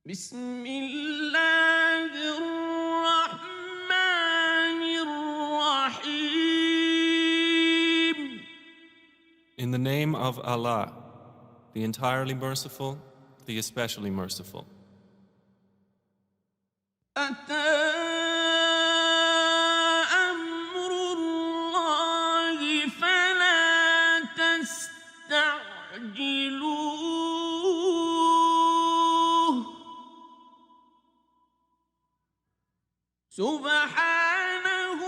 بسم الله الرحمن الرحيم. In the name of Allah, the entirely merciful, the especially merciful. أتى أمر الله فلا تستعجلوه سبحانه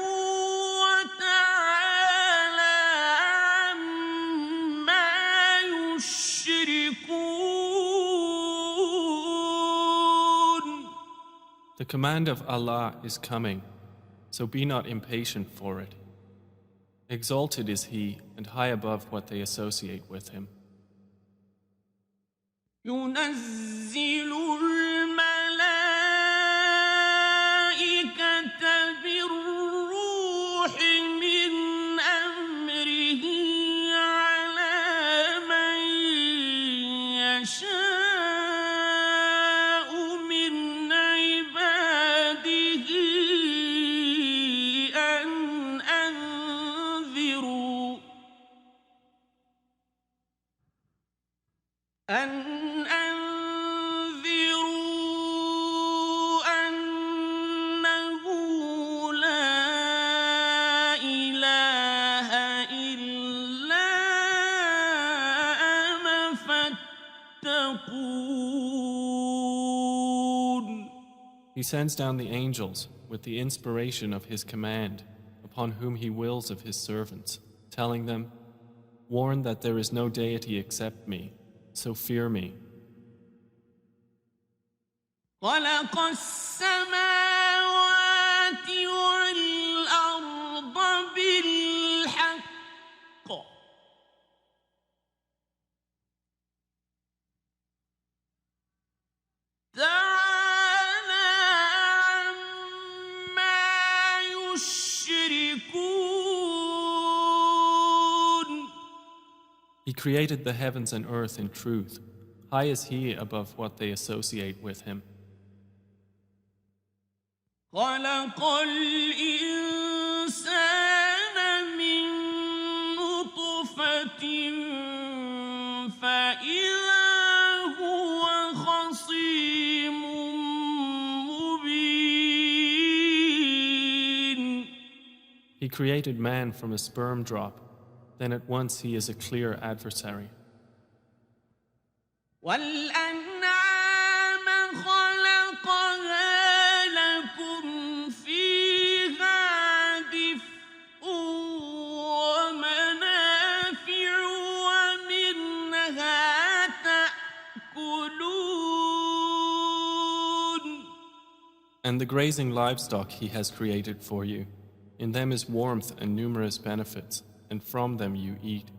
وتعالى عما يشركون. The command of Allah is coming, so be not impatient for it. Exalted is He and high above what they associate with Him. ينزل الملائكة بالروح من أمره على من يشاء من عباده أن أنذروا أنه لا إله إلا أنا فاتقون. He sends down the angels with the inspiration of His command upon whom He wills of His servants, telling them, "Warn that there is no deity except me, so fear me." خلق السماوات والأرض بالحق تعالى عما يشركون. He created the heavens and earth in truth. High is He above what they associate with Him. خلق الإنسان من نطفة فإذا هو خصيم مبين. He created man from a sperm drop, then at once he is a clear adversary. والأنعام خلقها لكم فيها دفء ومنافع ومنها تأكلون. And the grazing livestock He has created for you. In them is warmth and numerous benefits, and from them you eat.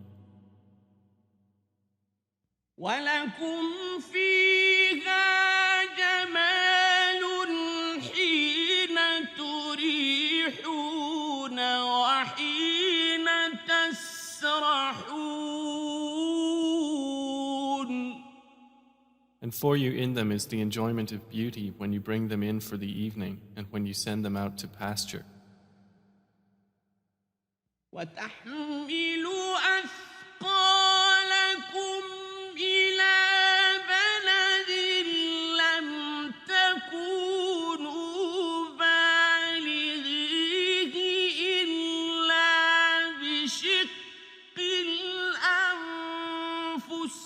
ولكم فيها جمال حين تريحون وحين تسرحون. And for you in them is the enjoyment of beauty when you bring them in for the evening and when you send them out to pasture. وتحمل أثقالكم إلى بلد لم تكونوا بالغيه إلا بشق الأنفس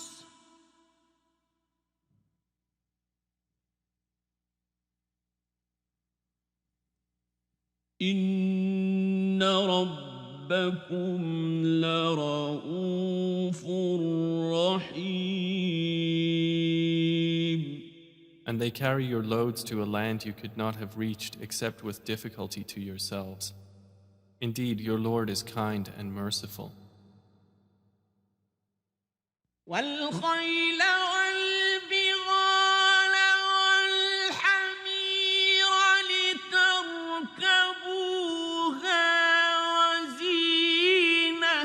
إن ربكم لرؤوف رحيم. And they carry your loads to a land you could not have reached except with difficulty to yourselves. Indeed, your Lord is kind and merciful. والخيل والبغال والحمير لتركبوها وزينة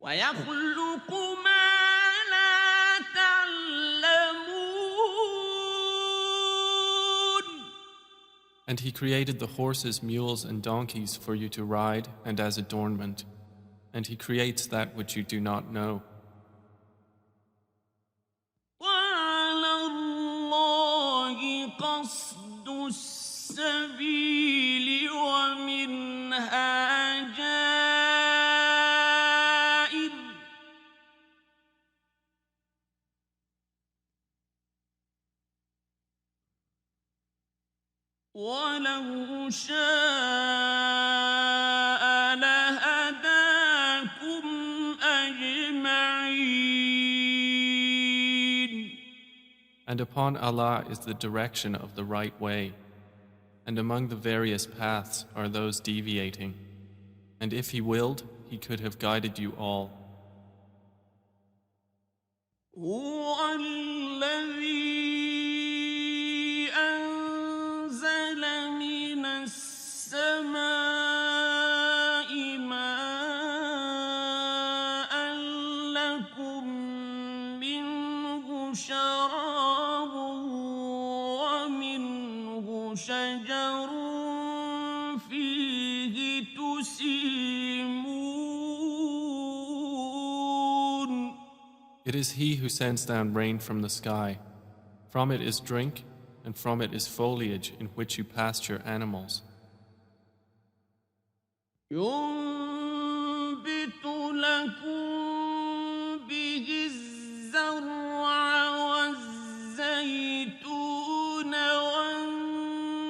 ويخلق ما لا تعلمون. And he created the horses, mules, and donkeys for you to ride and as adornment. And he creates that which you do not know. وعلى الله قصد السبيل ومنها جائر ولو شاء لهداكم أجمعين. And upon Allah is the direction of the right way. And among the various paths are those deviating. And if He willed, He could have guided you all. هو الذي أنزل من السماء ماء لكم منه شراب ومنه شجر فيه تسيمون. It is He who sends down rain from the sky. From it is drink, and from it is foliage in which you pasture animals. ينبت لكم به الزرع والزيتون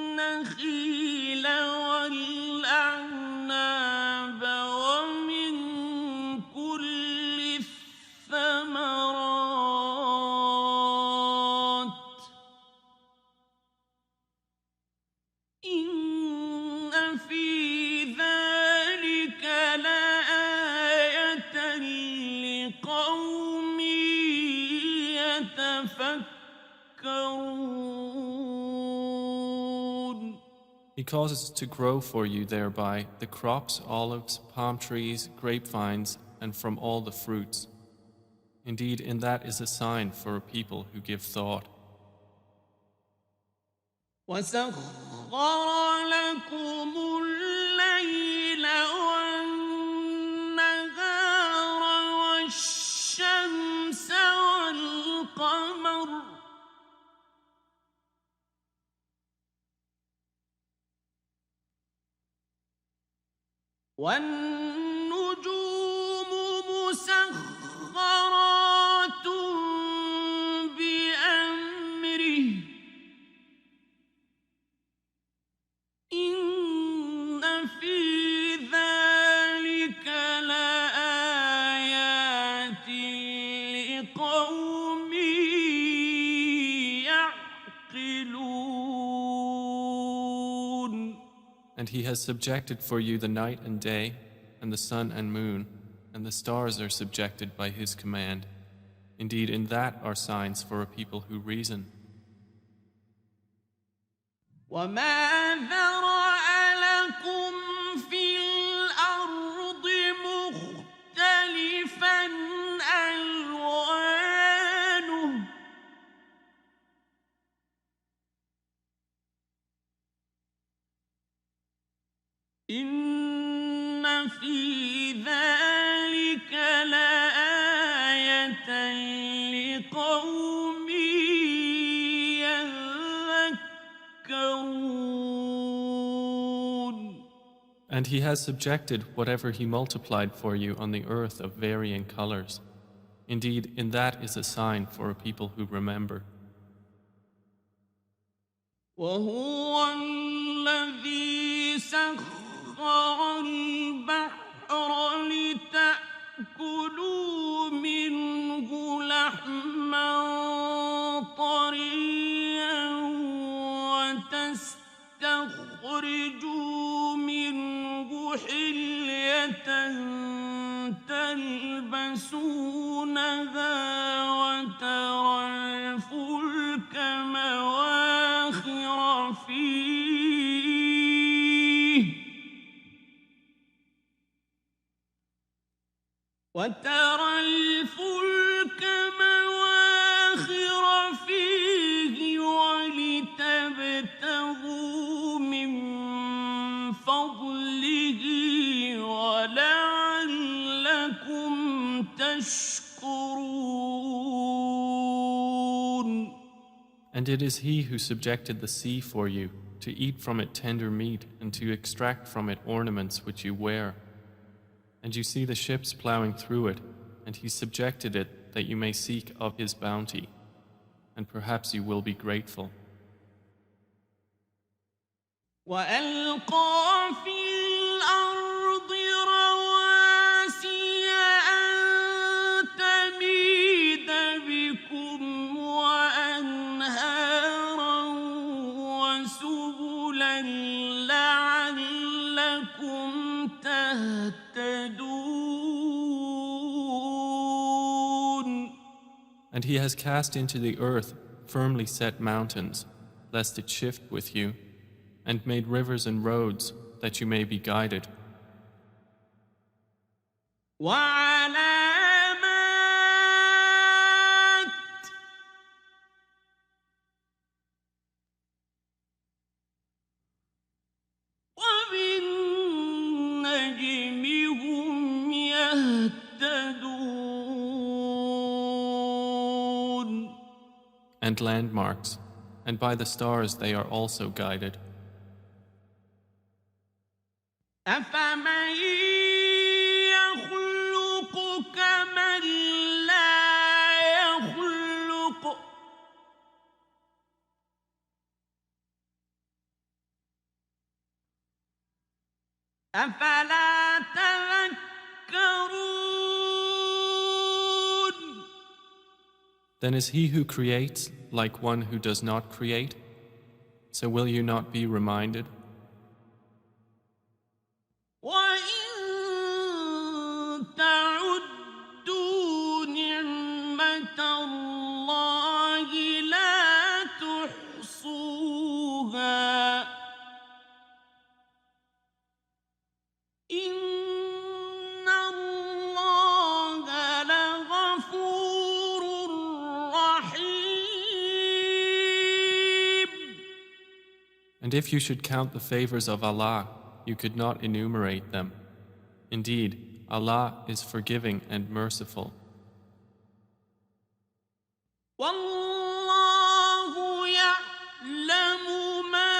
والنخيل والأعناب ومن كل الثمرات إن في ذلك لآية لقوم يتفكرون. He causes to grow for you thereby the crops, olives, palm trees, grapevines, and from all the fruits. Indeed, in that is a sign for a people who give thought. وسخر لكم الليل والنهار والشمس والقمر والنجوم مسخرات بأمره إن في ذلك لآيات لقوم يعقلون. And He has subjected for you the night and day, and the sun and moon, and the stars are subjected by His command. Indeed, in that are signs for a people who reason. وما ذرأ لكم في الأرض مختلفا ألوانه إن في ذلك لآية لقوم يذكرون. And He has subjected whatever He multiplied for you on the earth of varying colors. Indeed, in that is a sign for a people who remember. وهو الذي سخر البحر لتأكلوا منه لحما طريا وتستخرجوا منه حلية تلبسونها وترى الفلك مواخر فيه وترى الفلك مواخر فيه ولتبتغوا من فضله ولعلكم تشكرون. And it is He who subjected the sea for you, to eat from it tender meat and to extract from it ornaments which you wear. And you see the ships plowing through it, and He subjected it that you may seek of His bounty, and perhaps you will be grateful. وألقى في الأرض رواسي أن تميد بكم وأنهارا وسبلا لعلكم تهتدون. And He has cast into the earth firmly set mountains, lest it shift with you, and made rivers and roads that you may be guided. وعلامات وبالنجم هم يهتدون. And landmarks, and by the stars they are also guided. أفمن يخلق كمن لا يخلق أفلا تذكرون. Then is He who creates like one who does not create? So will you not be reminded? وَإِن تَعُدُّوا نِعْمَةَ اللَّهِ لَا تُحْصُوهَا إِنَّ اللَّهَ لَغَفُورٌ رَّحِيمٌ. And if you should count the favors of Allah, you could not enumerate them. Indeed, Allah is forgiving and merciful. وَاللَّهُ يَعْلَمُ مَا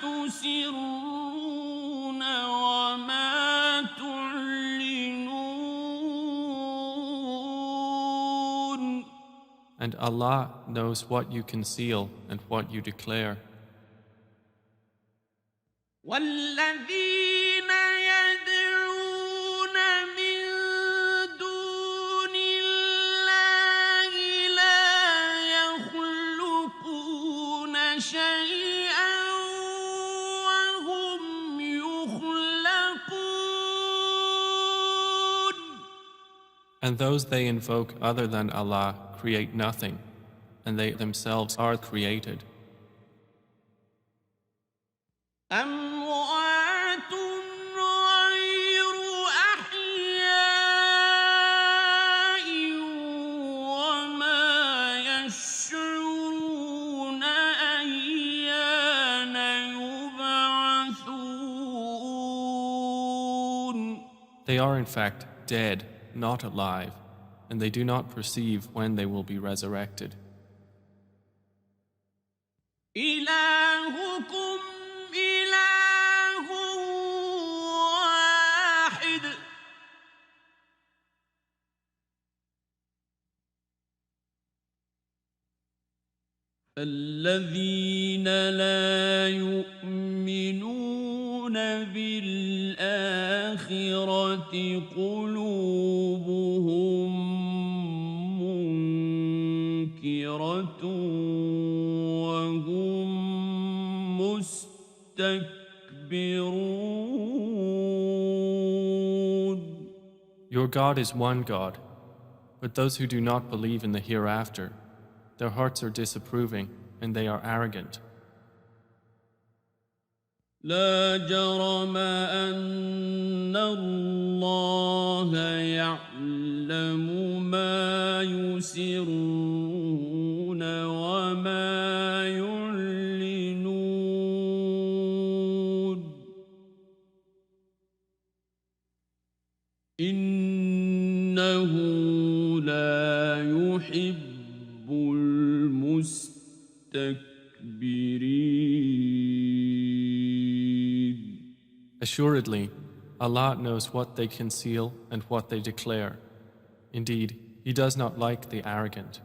تُسِرُّونَ وَمَا تُعْلِنُونَ. And Allah knows what you conceal and what you declare. وَالَّذِينَ يَدْعُونَ مِن دُونِ اللَّهِ لَا يَخْلُقُونَ شَيْئًا وَهُمْ يُخْلَقُونَ. And those they invoke other than Allah create nothing, and they themselves are created. أَمْوَاتٌ غَيْرُ أَحْيَاءٍ وَمَا يَشْعُرُونَ أَيَّانَ يُبْعَثُونَ. They are in fact dead, not alive, and they do not perceive when they will be resurrected. إِلَٰهُكُمْ إِلَٰهٌ وَاحِدٌ فَالَّذِينَ لَا يُؤْمِنُونَ بِالْآخِرَةِ قُلُوبُهُم مُّنكِرَةٌ وَهُم مُّسْتَكْبِرُونَ. Your God is one God, but those who do not believe in the hereafter, their hearts are disapproving and they are arrogant. لا جرم أن الله يعلم ما يسرون وما يعلنون إنه لا يحب المستكبرين. Assuredly, Allah knows what they conceal and what they declare. Indeed, He does not like the arrogant.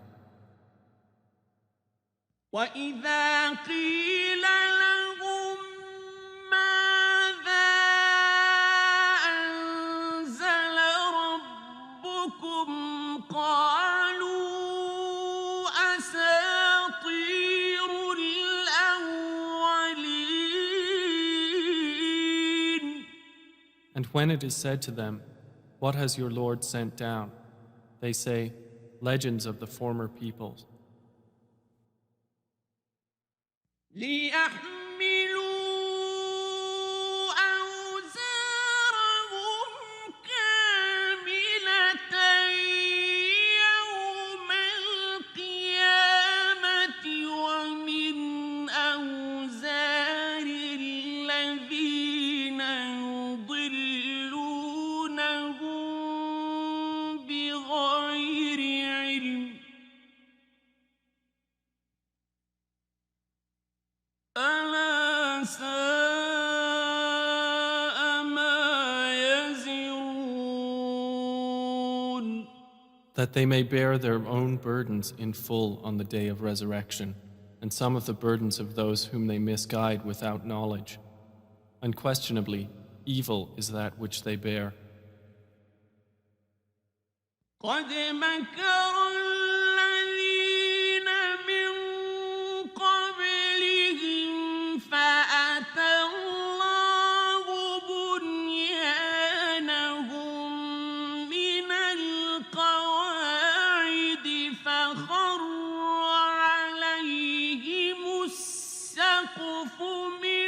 وَإِذَا قِيلَ لَهُم مَّاذَا أَنزَلَ رَبُّكُمْ قَالُوا أَسَاطِيرُ الْأَوَّلِينَ. And when it is said to them, "What has your Lord sent down?" they say, "Legends of the former peoples." لِيَحْمِلُوا أَوْزَارَهُمْ كَامِلَةً يَوْمَ الْقِيَامَةِ وَمِنْ أَوْزَارِ الَّذِينَ يُضِلُّونَهُم بِغَيْرِ عِلْمٍ ۗ أَلَا سَاءَ مَا يَزِرُونَ. That they may bear their own burdens in full on the day of resurrection, and some of the burdens of those whom they misguide without knowledge. Unquestionably, evil is that which they bear. قَدْ مَكَرَ الَّذِينَ مِن قَبْلِهِمْ فَأَتَى اللَّهُ بُنْيَانَهُم مِّنَ الْقَوَاعِدِ فَخَرَّ عَلَيْهِمُ السَّقْفُ مِن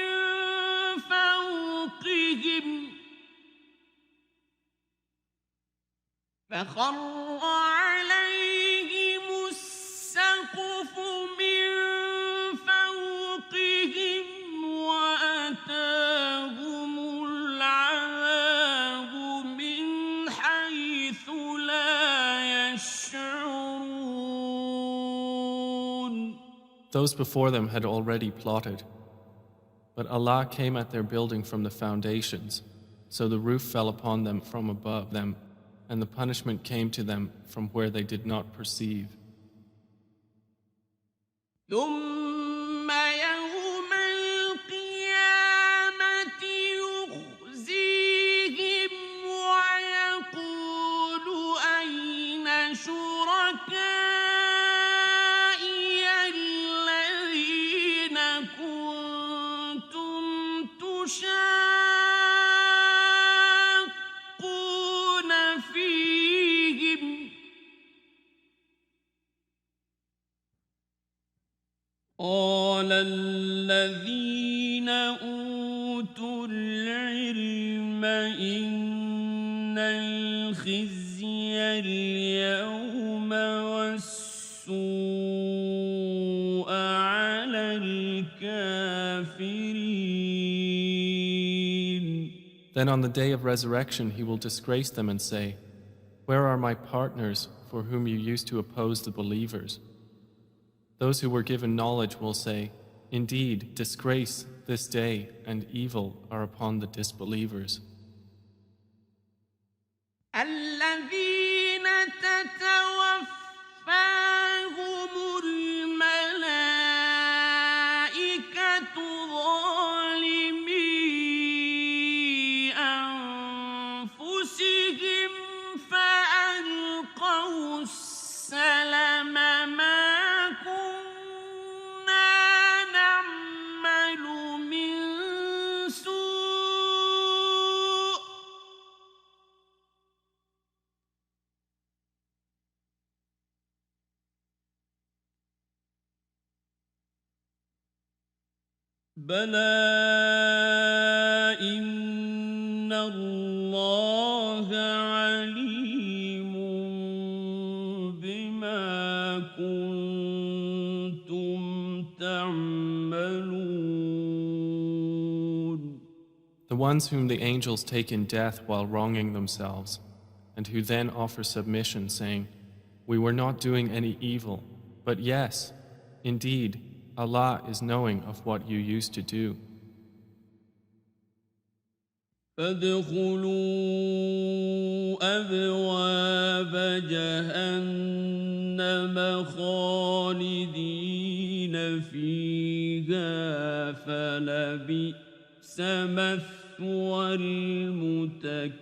فَوْقِهِمْ وَأَتَاهُمُ الْعَذَابُ مِنْ حَيْثُ لَا يَشْعُرُونَ. Those before them had already plotted. But Allah came at their building from the foundations, so the roof fell upon them from above them, and the punishment came to them from where they did not perceive. ثُمَّ يَوْمَ الْقِيَامَةِ يُخْزِيهِمْ وَيَقُولُ أَيْنَ شُرَكَائِيَ الَّذِينَ كُنتُمْ تُشَاقُّونَ فِيهِمْ ۚ قَالَ الَّذِينَ أُوتُوا الْعِلْمَ إِنَّ الْخِزْيَ الْيَوْمَ وَالسُّوءَ عَلَى الْكَافِرِينَ. Then on the day of resurrection he will disgrace them and say, "Where are my partners for whom you used to oppose the believers?" Those who were given knowledge will say, "Indeed, disgrace this day and evil are upon the disbelievers." الَّذِينَ تَتَوَفَّاهُمُ الْمَلَائِكَةُ ظَالِمِي أَنفُسِهِمْ فَأَلْقَوْا السَّلَمَ مَا كُنَّا نَعْمَلُ مِن سُوءٍ بَلَىٰ الله عليم بما كنتم تعملون. The ones whom the angels take in death while wronging themselves, and who then offer submission, saying, "We were not doing any evil, but yes, indeed, Allah is knowing of what you used to do." فادخلوا أبواب جهنم خالدين فيها فلبئس مثوى المتكبرين.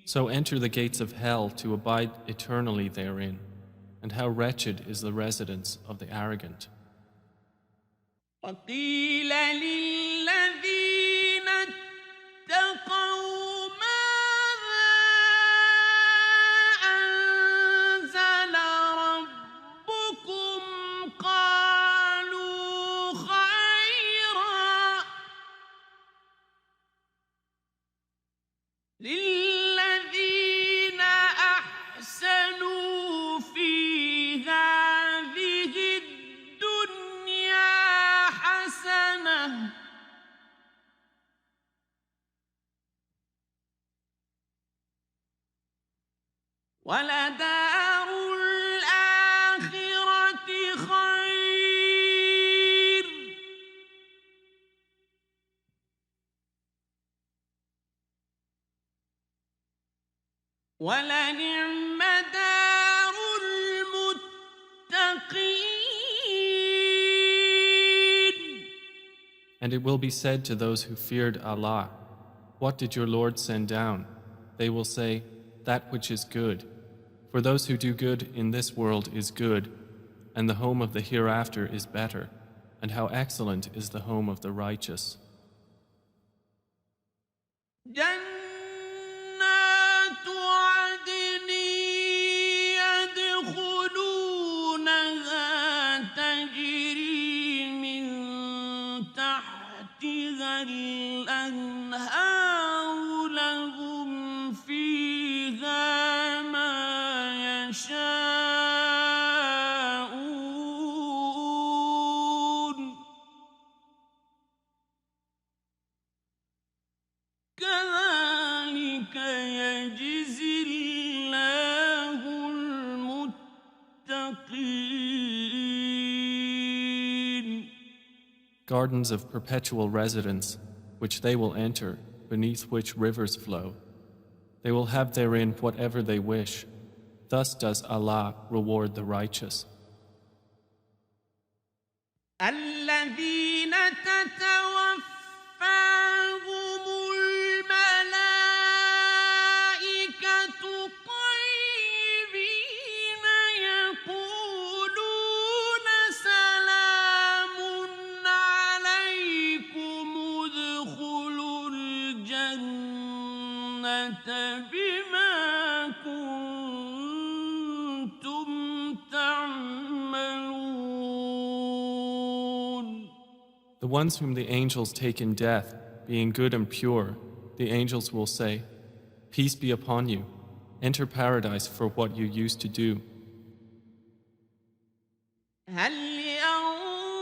So enter the gates of hell to abide eternally therein, and how wretched is the residence of the arrogant. وقيل للذين اتقوا ماذا أنزل ربكم قالوا خيرا للذين أحسنوا في هذه الدنيا حسنة ولدار الآخرة خير ولنعم دار المتقين. And it will be said to those who feared Allah, "What did your Lord send down?" They will say, "That which is good." For those who do good in this world is good, and the home of the hereafter is better, and how excellent is the home of the righteous. جنات عدن يدخلونها تجري من تحتها الأنهار لهم فيها ما يشاءون كذلك يجزي الله المتقين. Gardens of perpetual residence, which they will enter, beneath which rivers flow. They will have therein whatever they wish. Thus does Allah reward the righteous. الذين تتوفاهم الملائكة طيبين يقولون سلام عليكم ادخلوا الجنة بما كنتم تعملون. The ones whom the angels take in death, being good and pure, the angels will say, "Peace be upon you. Enter paradise for what you used to do." هل ينظرون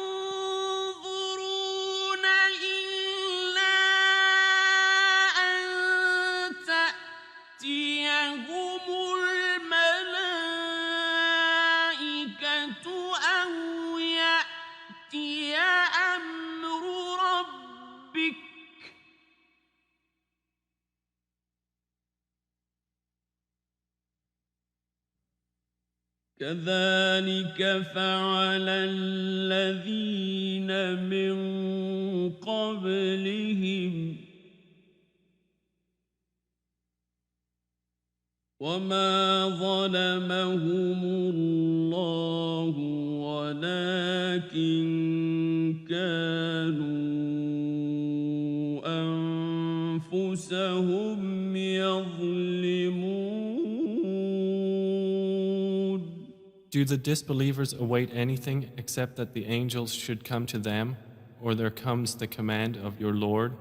إلا أن تأتيهم الملائكة أو يأتي أمر ربك كذلك فعل الذين من قبلهم وما ظلمهم الله ولكن كانوا أنفسهم يظلمون. Do the disbelievers await anything except that the angels should come to them, or there comes the command of your Lord?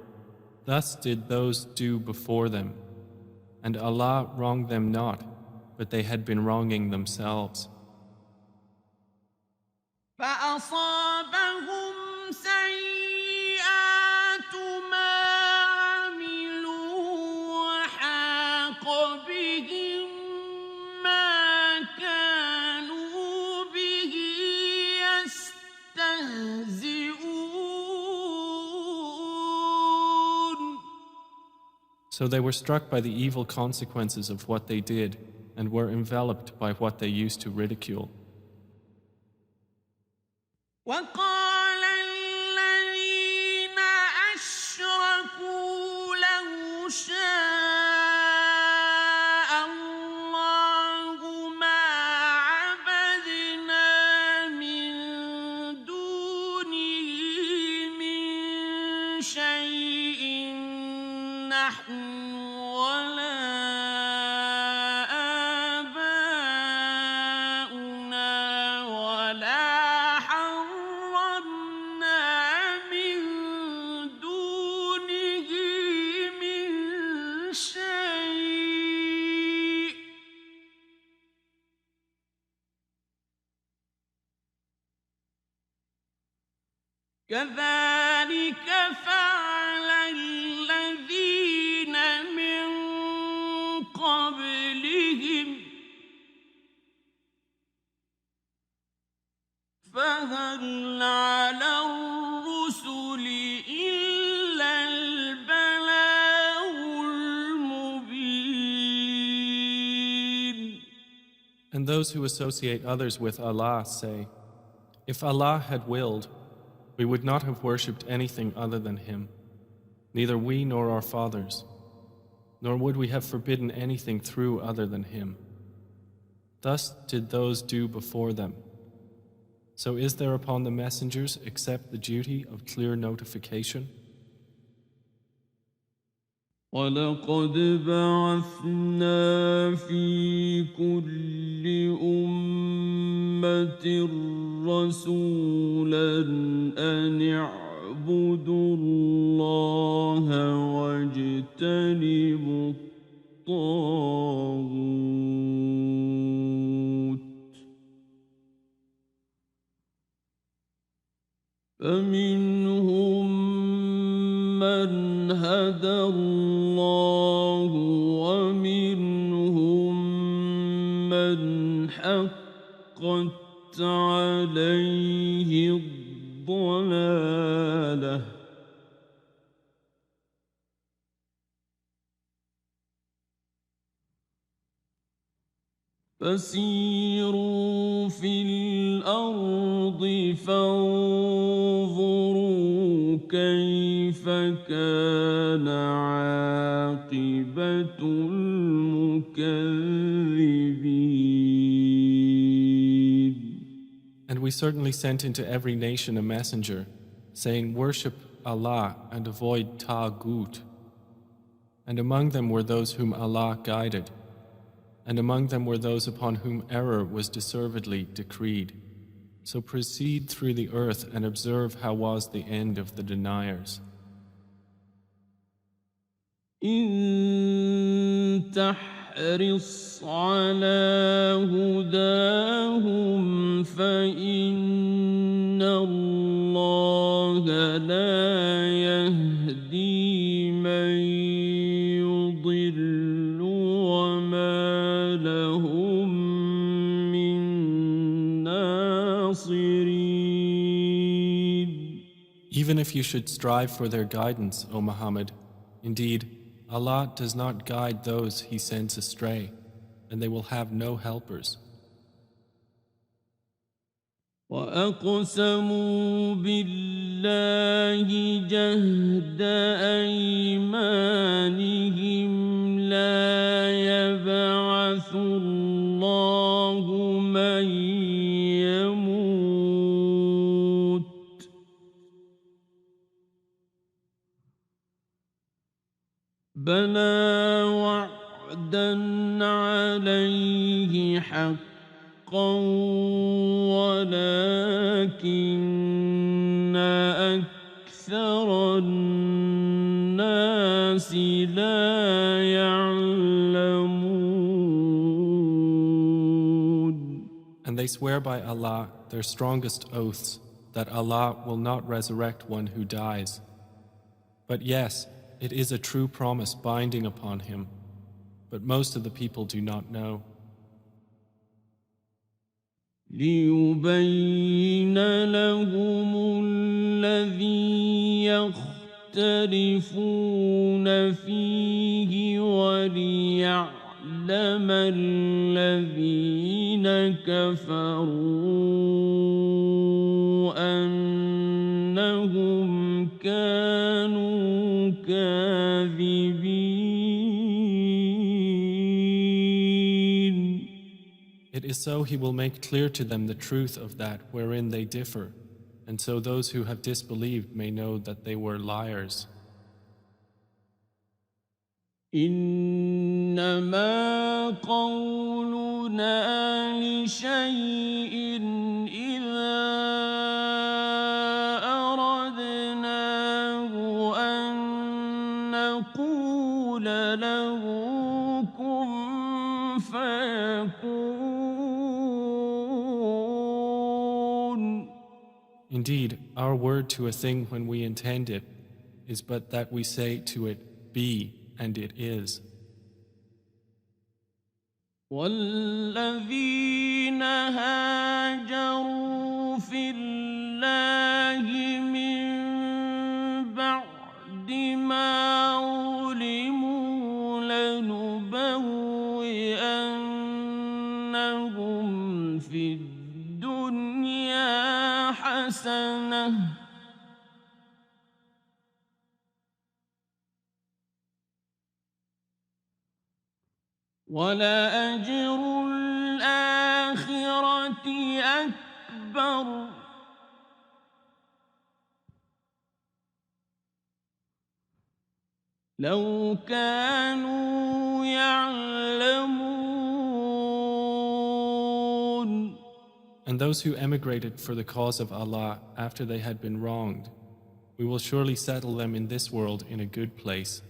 Thus did those do before them, and Allah wronged them not, but they had been wronging themselves. فأصابهم سيئات ما عملوا وحاق بهم ما كانوا به يستهزئون. So they were struck by the evil consequences of what they did, and were enveloped by what they used to ridicule. وقال الذين أشركوا لو شاء الله ما عبدنا من دونه من شيء نحن ولا كذلك فعل الذين من قبلهم فهل على الرسل إلا البلاغ المبين. And those who associate others with Allah say, if Allah had willed, we would not have worshipped anything other than Him, neither we nor our fathers, nor would we have forbidden anything through other than Him. Thus did those do before them. So is there upon the messengers except the duty of clear notification? وَلَقَدْ بَعَثْنَا فِي كُلِّ أُمَّةٍ رَسُولًا أَنِ اعْبُدُوا اللَّهَ وَاجْتَنِبُوا الطَّاغُوتَ فَمِنْهُمْ مَنْ هَدَى اللَّهُ وَمِنْهُمْ مَنْ حَقَّتْ عَلَيْهِ الضَّلَالَةُ فَسِيرُوا فِي الْأَرْضِ فَانظُرُوا كَيْفَ كَانَ عَاقِبَةُ الْمُكَذِّبِينَ. And we certainly sent into every nation a messenger, saying, worship Allah and avoid Taghut. And among them were those whom Allah guided, and among them were those upon whom error was deservedly decreed. So proceed through the earth and observe how was the end of the deniers. إن تحرص على هداهم فإن الله لا يهدي من يضل وما لهم من ناصرين. Even if you should strive for their guidance, O Muhammad, indeed, Allah does not guide those He sends astray, and they will have no helpers. وَأَقْسَمُوا بِاللَّهِ جَهْدَ أَيْمَانِهِمْ لَا يَبْعَثُ اللَّهُ مَن يَمُوتُ بَلَىٰ وَعْدًا عَلَيْهِ حَقًّا وَلَٰكِنَّ أكثر الناس لا يعلمون. And they swear by Allah their strongest oaths that Allah will not resurrect one who dies. But yes, it is a true promise binding upon him, but most of the people do not know. ليبين لهم الذي يختلفون فيه وليعلم الذين كفروا أنهم كانوا كاذبين. It is so He will make clear to them the truth of that wherein they differ, and so those who have disbelieved may know that they were liars. إنما قولنا لشيء إذا أردناه أن نقول له كن فيكون. Indeed, our word to a thing when we intend it is but that we say to it, be, and it is. والذين هاجروا في الله من بعد ما ظلموا لنبوئنهم في الدنيا حسنة ولأجر الآخرة أكبر لو كانوا يعلمون. And those who emigrated for the cause of Allah after they had been wronged, we will surely settle them in this world in a good place,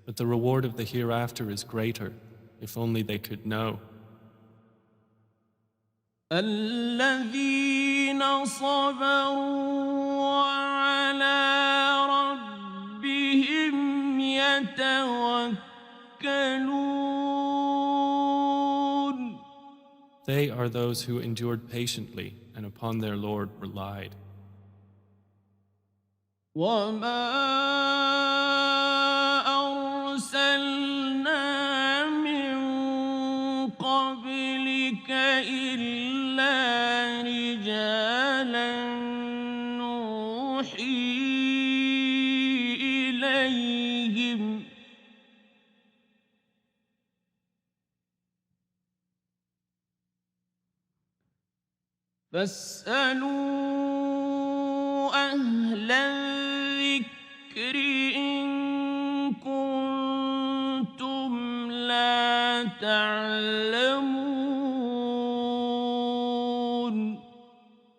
but the reward of the hereafter is greater, if only they could know. الذين صبروا وعلى ربهم يتوكلون. They are those who endured patiently and upon their Lord relied. وما أرسلنا من قبلك إلا رجالا نوحي إليهم فاسألوا أهل الذكر إن كنتم لا تعلمون.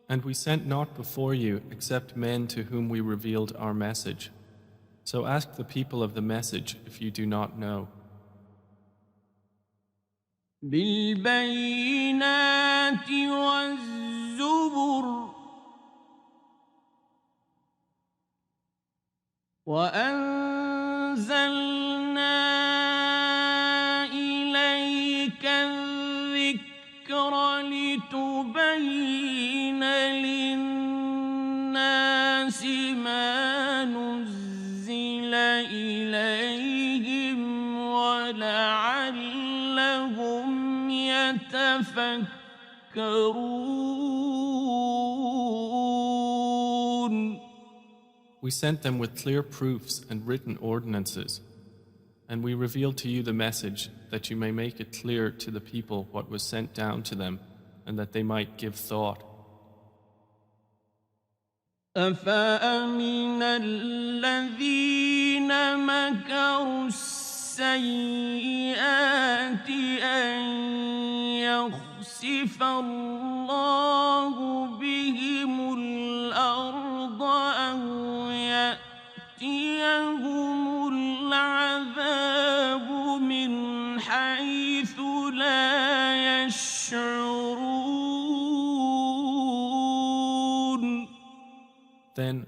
And we sent not before you except men to whom we revealed our message. So ask the people of the message if you do not know. بالبينات والزبر وأنزلنا إليك الذكر لتبين للناس ما نزل إليهم ولعلهم يتفكرون. We sent them with clear proofs and written ordinances, and we revealed to you the message that you may make it clear to the people what was sent down to them, and that they might give thought. أفأمن الذين مكروا السيئات أن يخسف الله بهم الأرض أو يأتي Then,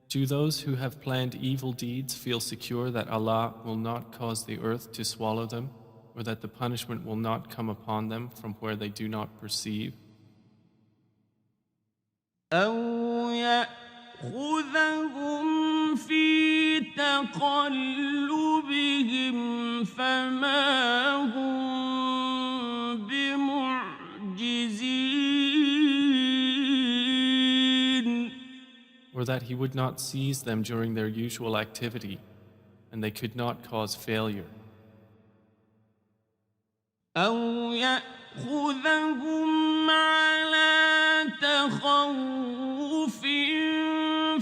do those who have planned evil deeds feel secure that Allah will not cause the earth to swallow them, or that the punishment will not come upon them from where they do not perceive? أو يأخذهم في تقلبهم فما هم بمعجزين Or that He would not seize them during their usual activity, and they could not cause failure. أو يأخذهم على تخوف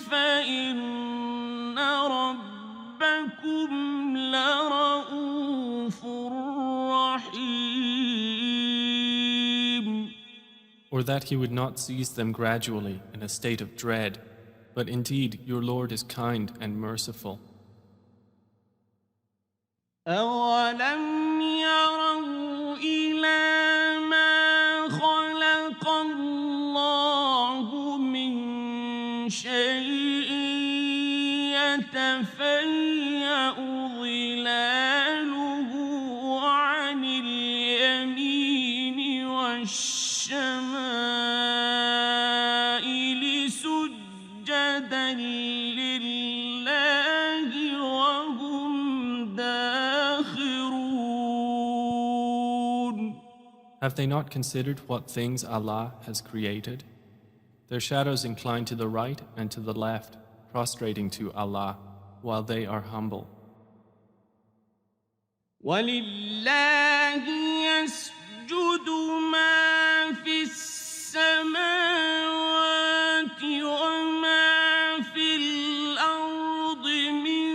فإن ربكم لرؤوف رحيم. Or that He would not seize them gradually in a state of dread, but indeed your Lord is kind and merciful. أولم يروا إلى ما خلق الله من شيء يتفيأ ظلاله عن اليمين والشمائل سجدا لله وهم داخرون. Have they not considered what things Allah has created? Their shadows incline to the right and to the left, prostrating to Allah, while they are humble. ولله يسجد ما في السماوات وما في الأرض من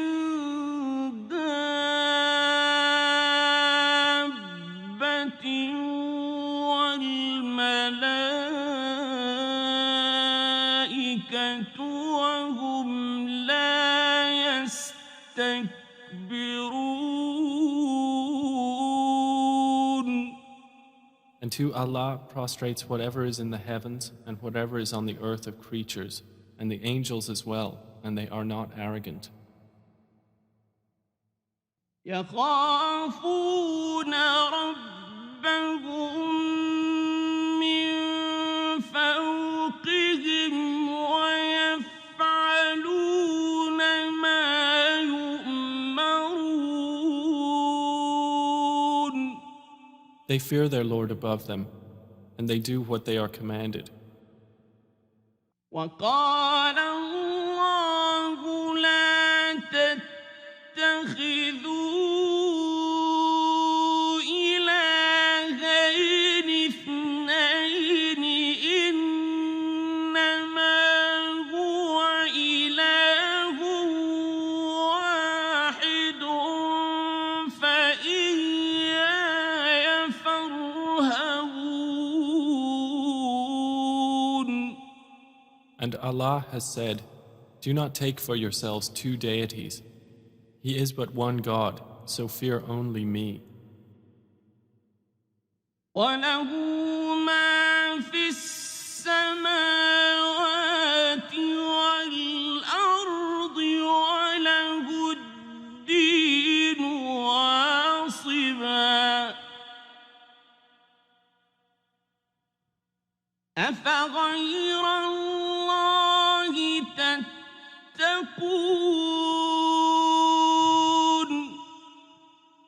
دابة والملائكة وهم لا يستكبرون. And to Allah prostrates whatever is in the heavens and whatever is on the earth of creatures, and the angels as well, and they are not arrogant. يخافون ربهم من فوقهم ويفعلون ما يؤمرون. They fear their Lord above them, and they do what they are commanded. وقال الله لا تتخذوا إلهين اثنين إنما هو إله واحد فإياي فارهبون. And Allah has said, do not take for yourselves two deities. He is but one God, so fear only me. وله ما في السماوات والأرض وله الدين واصبا. أفغير الله تتقون.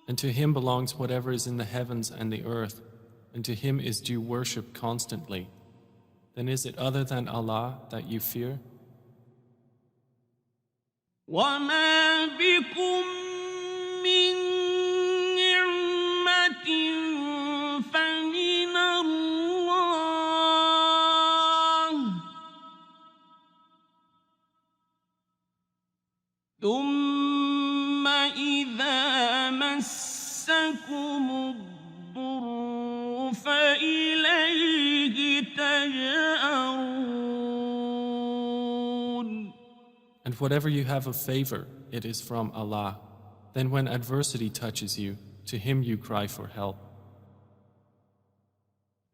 And to Him belongs whatever is in the heavens and the earth, and to Him is due worship constantly. Then is it other than Allah that you fear? وما بكم من نعمة فمن الله ثم إذا مسكم الضر فإليه تجأرون. And whatever you have of favor, it is from Allah. Then when adversity touches you, to Him you cry for help.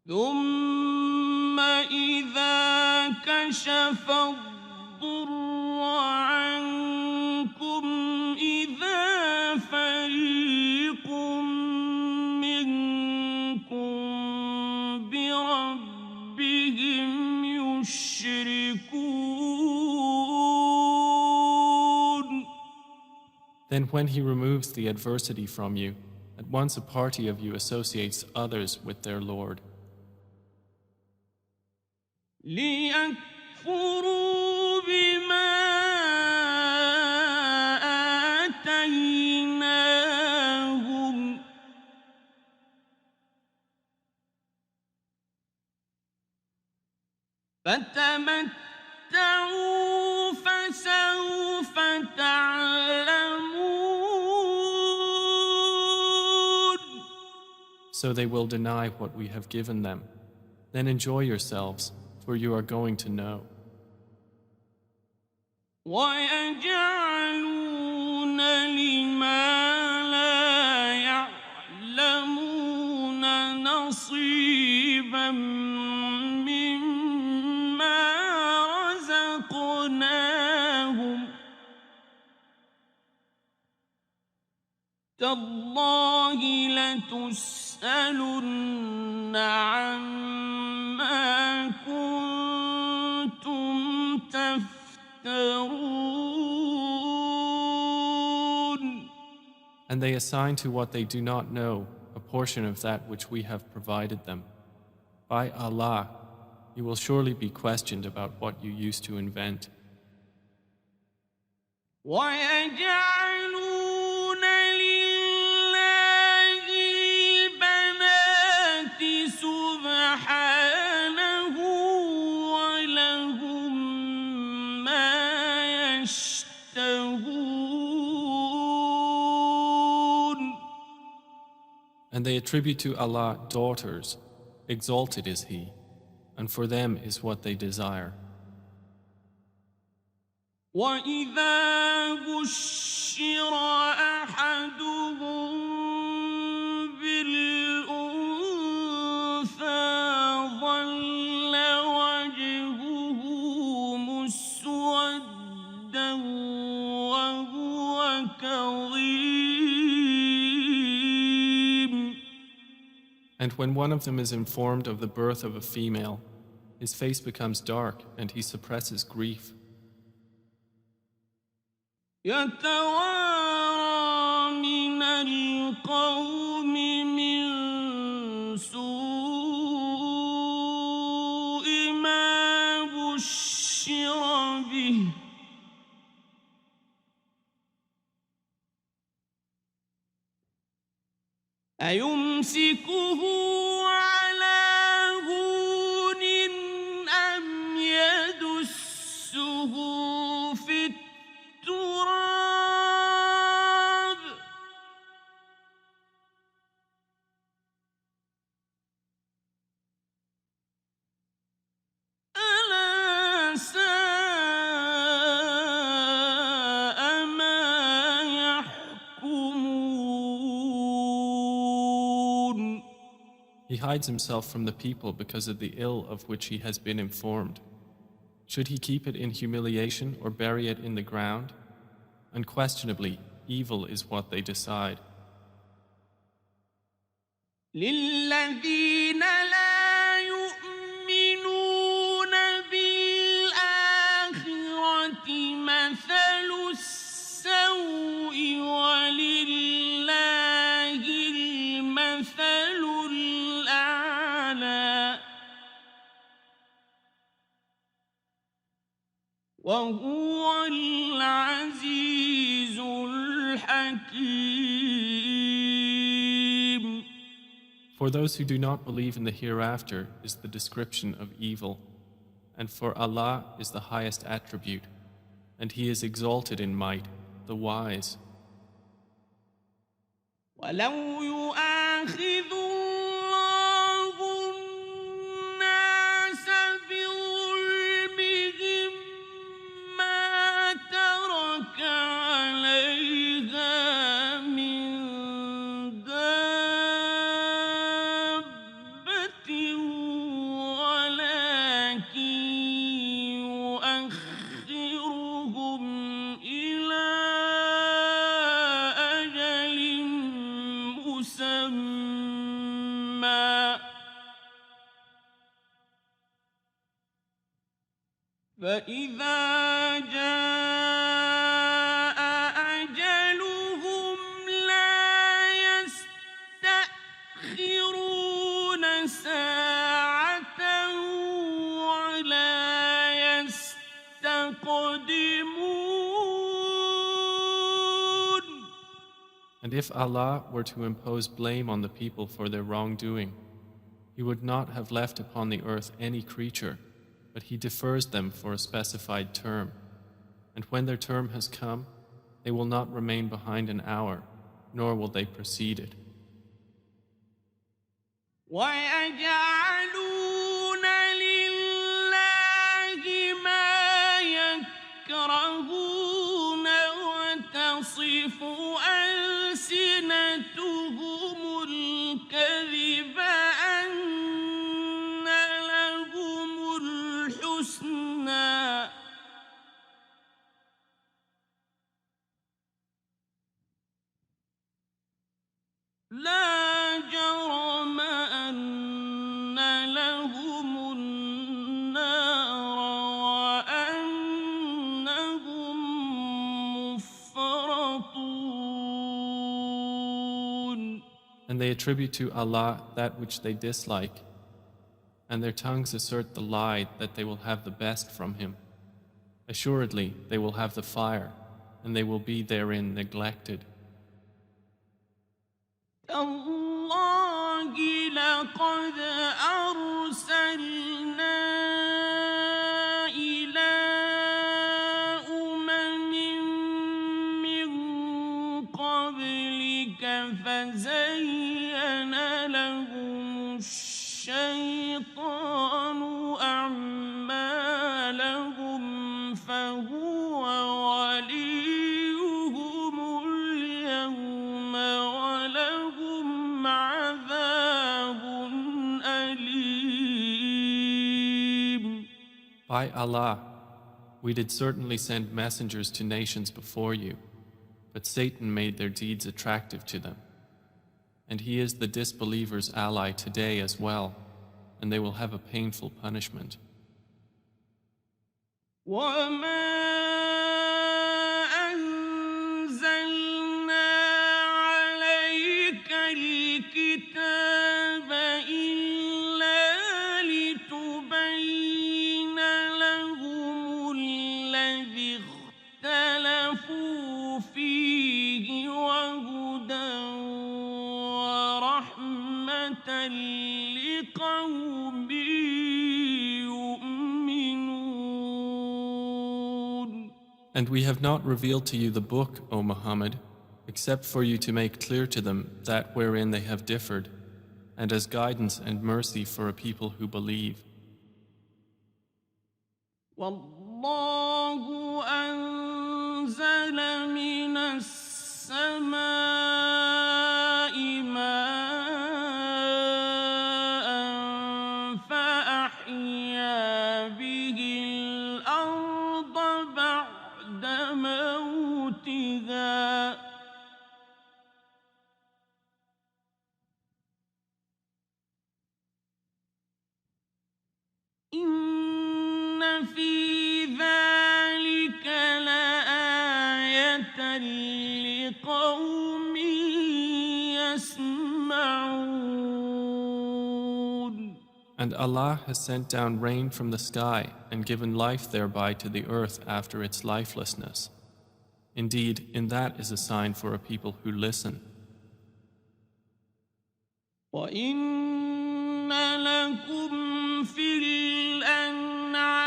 ثم إذا كشف الضر عنكم إذا فريق منكم بربهم يشركون. Then when he removes the adversity from you, at once a party of you associates others with their Lord. ليكفروا بما آتيناهم فتمتعوا فسوف تعلمون. So they will deny what we have given them. Then enjoy yourselves, for you are going to know. ويجعلون لما لا يعلمون نصيبا مما رزقناهم تالله لتسألن عما كنتم تفترون. And they assign to what they do not know a portion of that which we have provided them. By Allah, you will surely be questioned about what you used to invent. ويجعلون لله البنات سبحانه ولهم ما يشتهون. And they attribute to Allah daughters, exalted is He, and for them is what they desire. وإذا بشر أحدهم بالأنثى ظل وجهه مسودا وهو كظيم. And when one of them is informed of the birth of a female, his face becomes dark and he suppresses grief. يتوارى من القوم من سوء ما بشر به أيمسكه على هون أم يدسه في التراب ألا ساء ما يحكمون. He hides himself from the people because of the ill of which he has been informed. Should he keep it in humiliation or bury it in the ground? Unquestionably, evil is what they decide. للذين لا يؤمنون بالآخرة مثل السوء ولله المثل الأعلى وهو العزيز الحكيم. For those who do not believe in the hereafter is the description of evil, and for Allah is the highest attribute, and He is exalted in might, the wise. ولو يؤاخذ الله الناس بظلمهم ما ترك عليها من دابة ولكن يؤخرهم فإذا جاء أجلهم لا يستأخرون ساعة ولا يستقدمون. And if Allah were to impose blame on the people for their wrongdoing, He would not have left upon the earth any creature, but He defers them for a specified term. And when their term has come, they will not remain behind an hour, nor will they precede it. وَيَجْعَلُونَ لِلَّهِ مَا يَكْرَهُونَ وَتَصِفُ أَلْسِنَتُهُمُ الْكَذِبَ أَنَّ لَهُمُ الْحُسْنَىٰ لَا جَرَمَ أَنَّ لَهُمُ النَّارَ وَأَنَّهُم مُّفْرَطُونَ. And they attribute to Allah that which they dislike, and their tongues assert the lie that they will have the best from Him. Assuredly, they will have the fire, and they will be therein neglected. تَاللَّهِ لَقَدْ أَرْسَلْنَا إِلَىٰ أُمَمٍ مِّن قَبْلِكَ فَزَيَّنَ لَهُمُ الشَّيْطَانُ أَعْمَالَهُمْ فَهُوَ وَلِيُّهُمُ الْيَوْمَ وَلَهُمْ عَذَابٌ أَلِيمٌ. By Allah, we did certainly send messengers to nations before you, but Satan made their deeds attractive to them. And he is the disbelievers' ally today as well, and they will have a painful punishment. وَمَا أَنزَلْنَا عَلَيْكَ الْكِتَابَ إِلَّا لِتُبَيِّنَ لَهُمُ الَّذِي اخْتَلَفُوا فِيهِ وَهُدًى وَرَحْمَةً لِّقَوْمٍ يُؤْمِنُونَ. And we have not revealed to you the book, O Muhammad, except for you to make clear to them that wherein they have differed, and as guidance and mercy for a people who believe. وَاللَّهُ أَنزَلَ مِنَ السَّمَاءِ مَاءً فَأَحْيَا بِهِ الْأَرْضَ بَعْدَ مَوْتِهَا إِنَّ فِي ذَلِكَ لَآيَةً لِقَوْمٍ يَسْمَعُونَ. And Allah has sent down rain from the sky and given life thereby to the earth after its lifelessness. Indeed, in that is a sign for a people who listen. وَإِنَّ لَكُمْ فِي الْأَنْعَامِ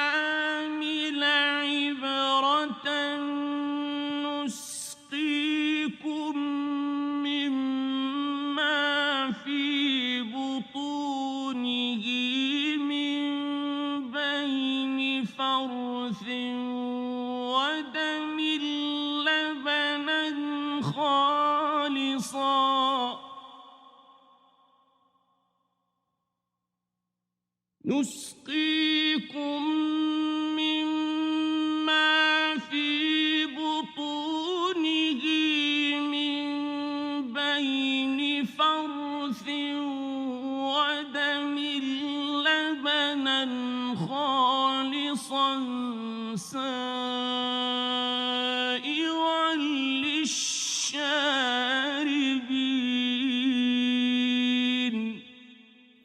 لَعِبْرَةً نُّسْقِيكُم مِّمَّا فِي بُطُونِهِ مِن بَيْنِ فَرْثٍ وَدَمٍ لَّبَنًا خَالِصًا نسقيكم مما في بطونه من بين فرث ودم لبنا خالصا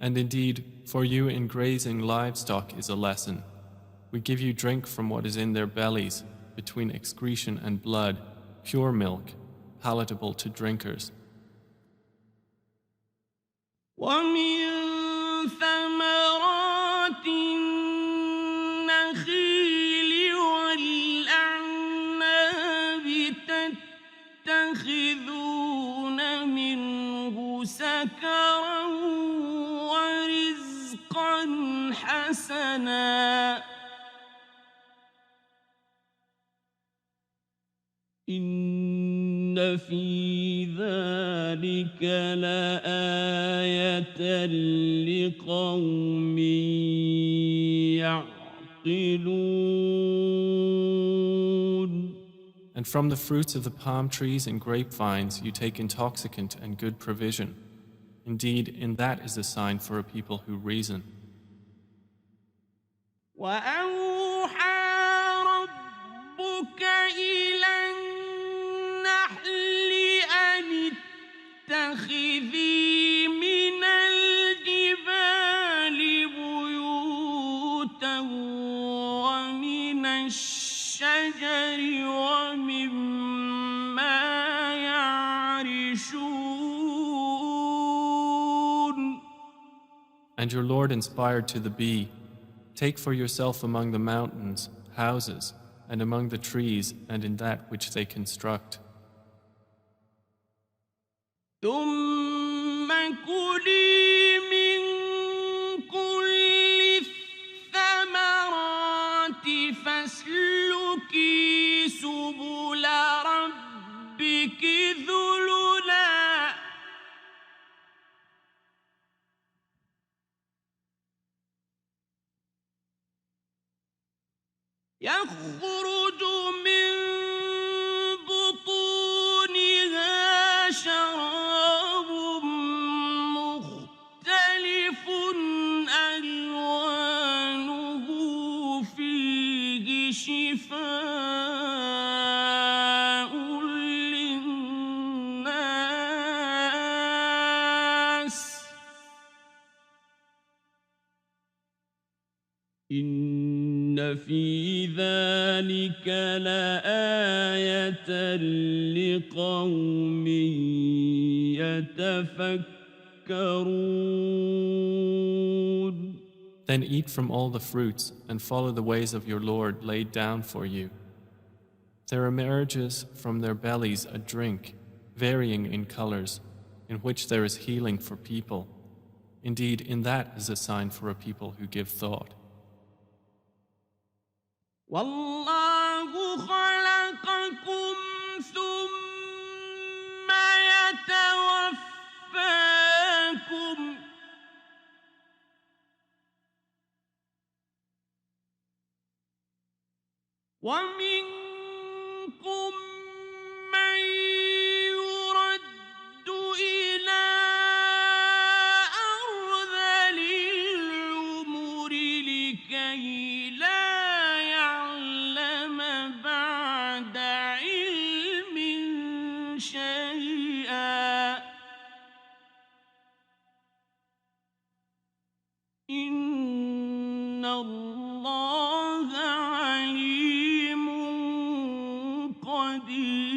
And indeed, for you in grazing livestock is a lesson. We give you drink from what is in their bellies, between excretion and blood, pure milk, palatable to drinkers. ومن ثمرات النخيل والأعناب تتخذون منه سكرا ورزقا حسنا إن في ذلك لآية لقوم يعقلون. And from the fruits of the palm trees and grapevines you take intoxicant and good provision. Indeed, in that is a sign for a people who reason. وأوحى ربك إلى النحل أن اتخذي من الجبال بيوتا ومن الشجر ومما يعرشون. And your Lord inspired to the bee, take for yourself among the mountains houses, and among the trees and in that which they construct. ثم كلي من كل الثمرات فاسلكي سبل ربك ذللا يخرج من بطونها شراب مختلف ألوانه فيه شفاء للناس إن في ذلك لآية لقوم يتفكرون. Then eat from all the fruits and follow the ways of your Lord laid down for you. There emerges from their bellies a drink, varying in colors, in which there is healing for people. Indeed, in that is a sign for a people who give thought. والله خلقكم ثم يتوفاكم ومنكم من يرد إلى أرذل العمر لكي لا يعلم بعد علم شيئا إن الله عليم قدير.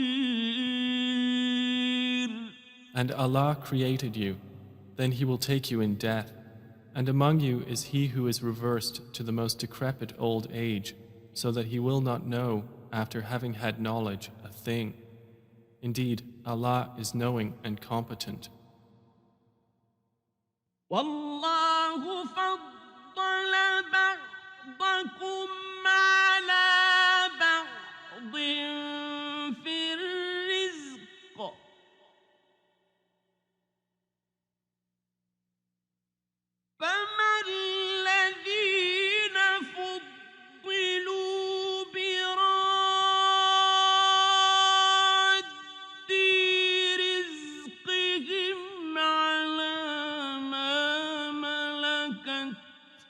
And Allah created you, then He will take you in death. And among you is he who is reversed to the most decrepit old age, so that he will not know, after having had knowledge, a thing. Indeed, Allah is knowing and competent. والله فضل بعضكم على بعض في الرزق فما الذين فضلوا براد رزقهم على ما ملكت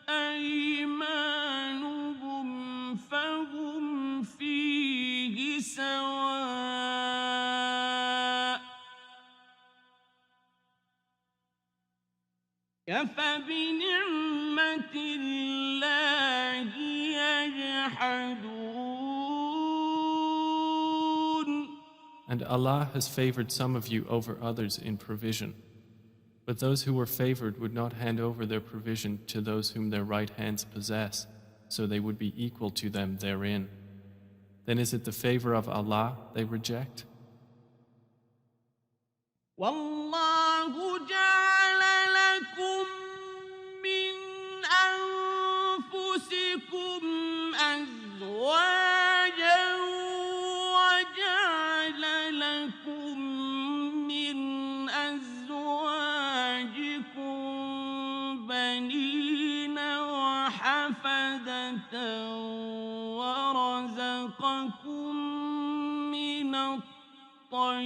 أيمانهم أفبنعمة الله يجحدون And Allah has favored some of you over others in provision. But those who were favored would not hand over their provision to those whom their right hands possess, so they would be equal to them therein. Then is it the favor of Allah they reject? والله جعل لكم من أنفسكم أزواجا وجعل لكم من أزواجكم بنين وحفدة ورزقكم من الطيبات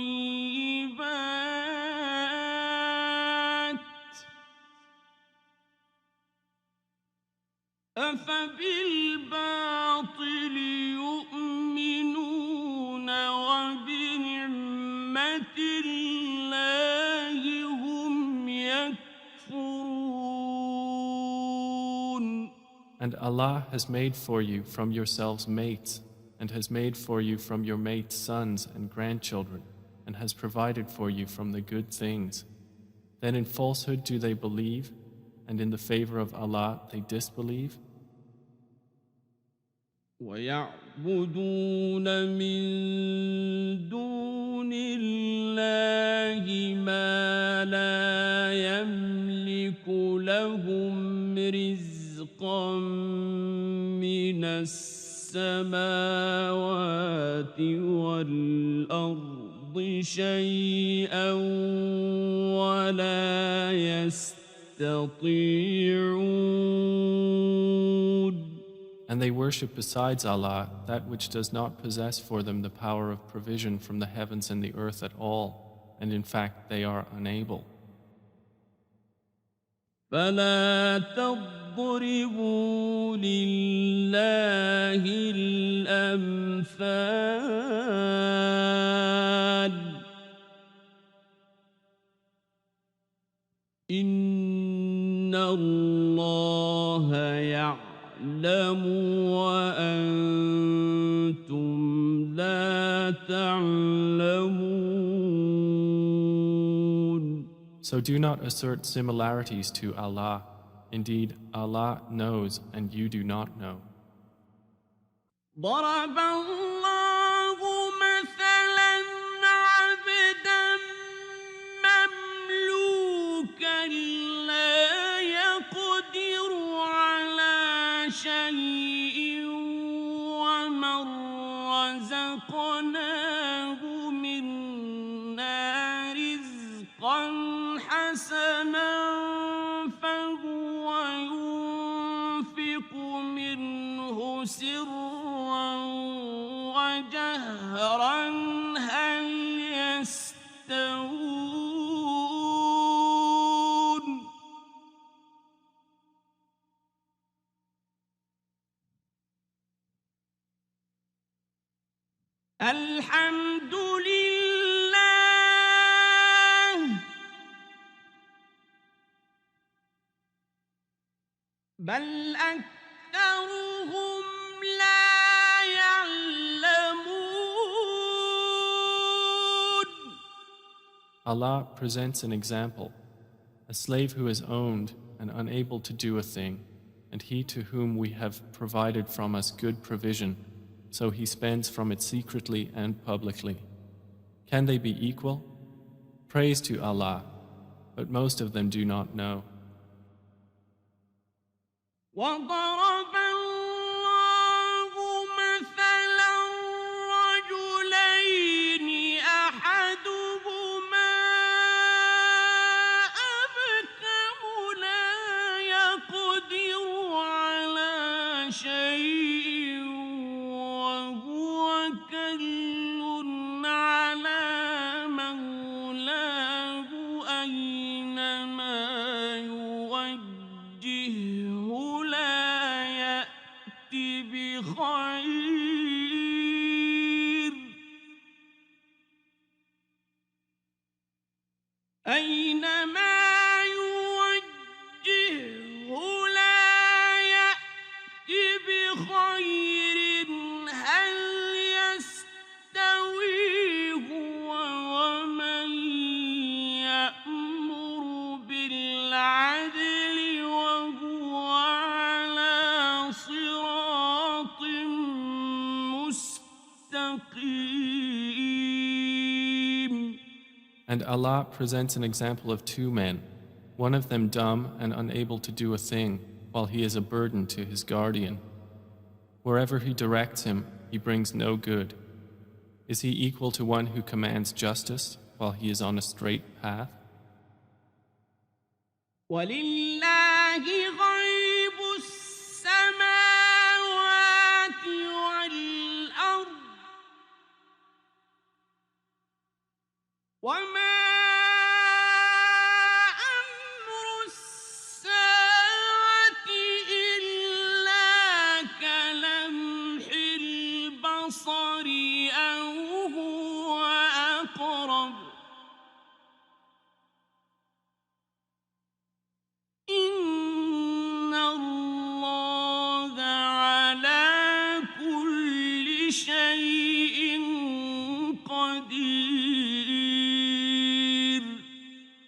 أفبالباطل يؤمنون وبنعمة الله هم يكفرون. And Allah has made for you from yourselves mates, and has made for you from your mates sons and grandchildren, and has provided for you from the good things. Then in falsehood do they believe, and in the favor of Allah they disbelieve? ويعبدون من دون الله ما لا يملك لهم رزقا من السماوات والأرض شيئا ولا يستطيعون. And they worship besides Allah that which does not possess for them the power of provision from the heavens and the earth at all, and in fact they are unable. فلا تضربوا لله الأمثال إن الله يعلم وأنتم لا تعلمون. So do not assert similarities to Allah. Indeed, Allah knows and you do not know. ضرب الله مثلا عبدا مملوكا لا يقدر على شيء ومن رزقناه منا رزقا حسنا فهو ينفق منه سرا وجهرا هل يستوون الحمد لله بل أكثرهم لا يعلمون. Allah presents an example, a slave who is owned and unable to do a thing, and he to whom we have provided from us good provision, so he spends from it secretly and publicly. Can they be equal? Praise to Allah, but most of them do not know. وضرب الله مثلا رجلين أحدهما أبكم لا يقدر على شيء وهو كل على مولاه أينما يوجهه لا يأتي بخير أينما يوجهه And Allah presents an example of two men, one of them dumb and unable to do a thing, while he is a burden to his guardian. Wherever he directs him, he brings no good. Is he equal to one who commands justice while he is on a straight path? وَلِلَّهِ غَيْبُ السَّمَاوَاتِ وَالْأَرْضِ وَمَا أَمْرُ السَّاعَةِ إِلَّا كَلَمْحِ الْبَصَرِ أَوْ هُوَ أَقْرَبُ إِنَّ اللَّهَ عَلَى كُلِّ شَيْءٍ قَدِيرٌ.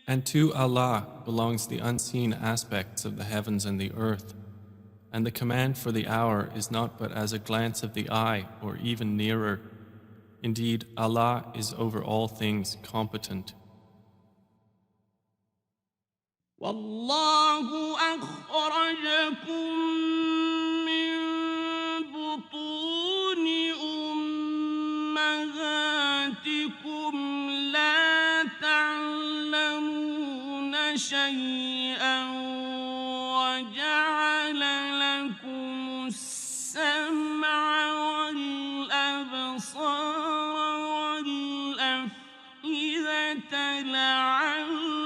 And to Allah belongs the unseen aspects of the heavens and the earth, and the command for the hour is not but as a glance of the eye or even nearer. Indeed, Allah is over all things competent. وَاللَّهُ أَخْرَجَكُم مِّن بُطُونِ أُمَّهَاتِكُمْ لَا تَعْلَمُونَ شَيْئًا وَجَعَلَ لَكُمُ السَّمْعَ وَالْأَبْصَارَ وَالْأَفْئِدَةَ لَعَلَّكُمْ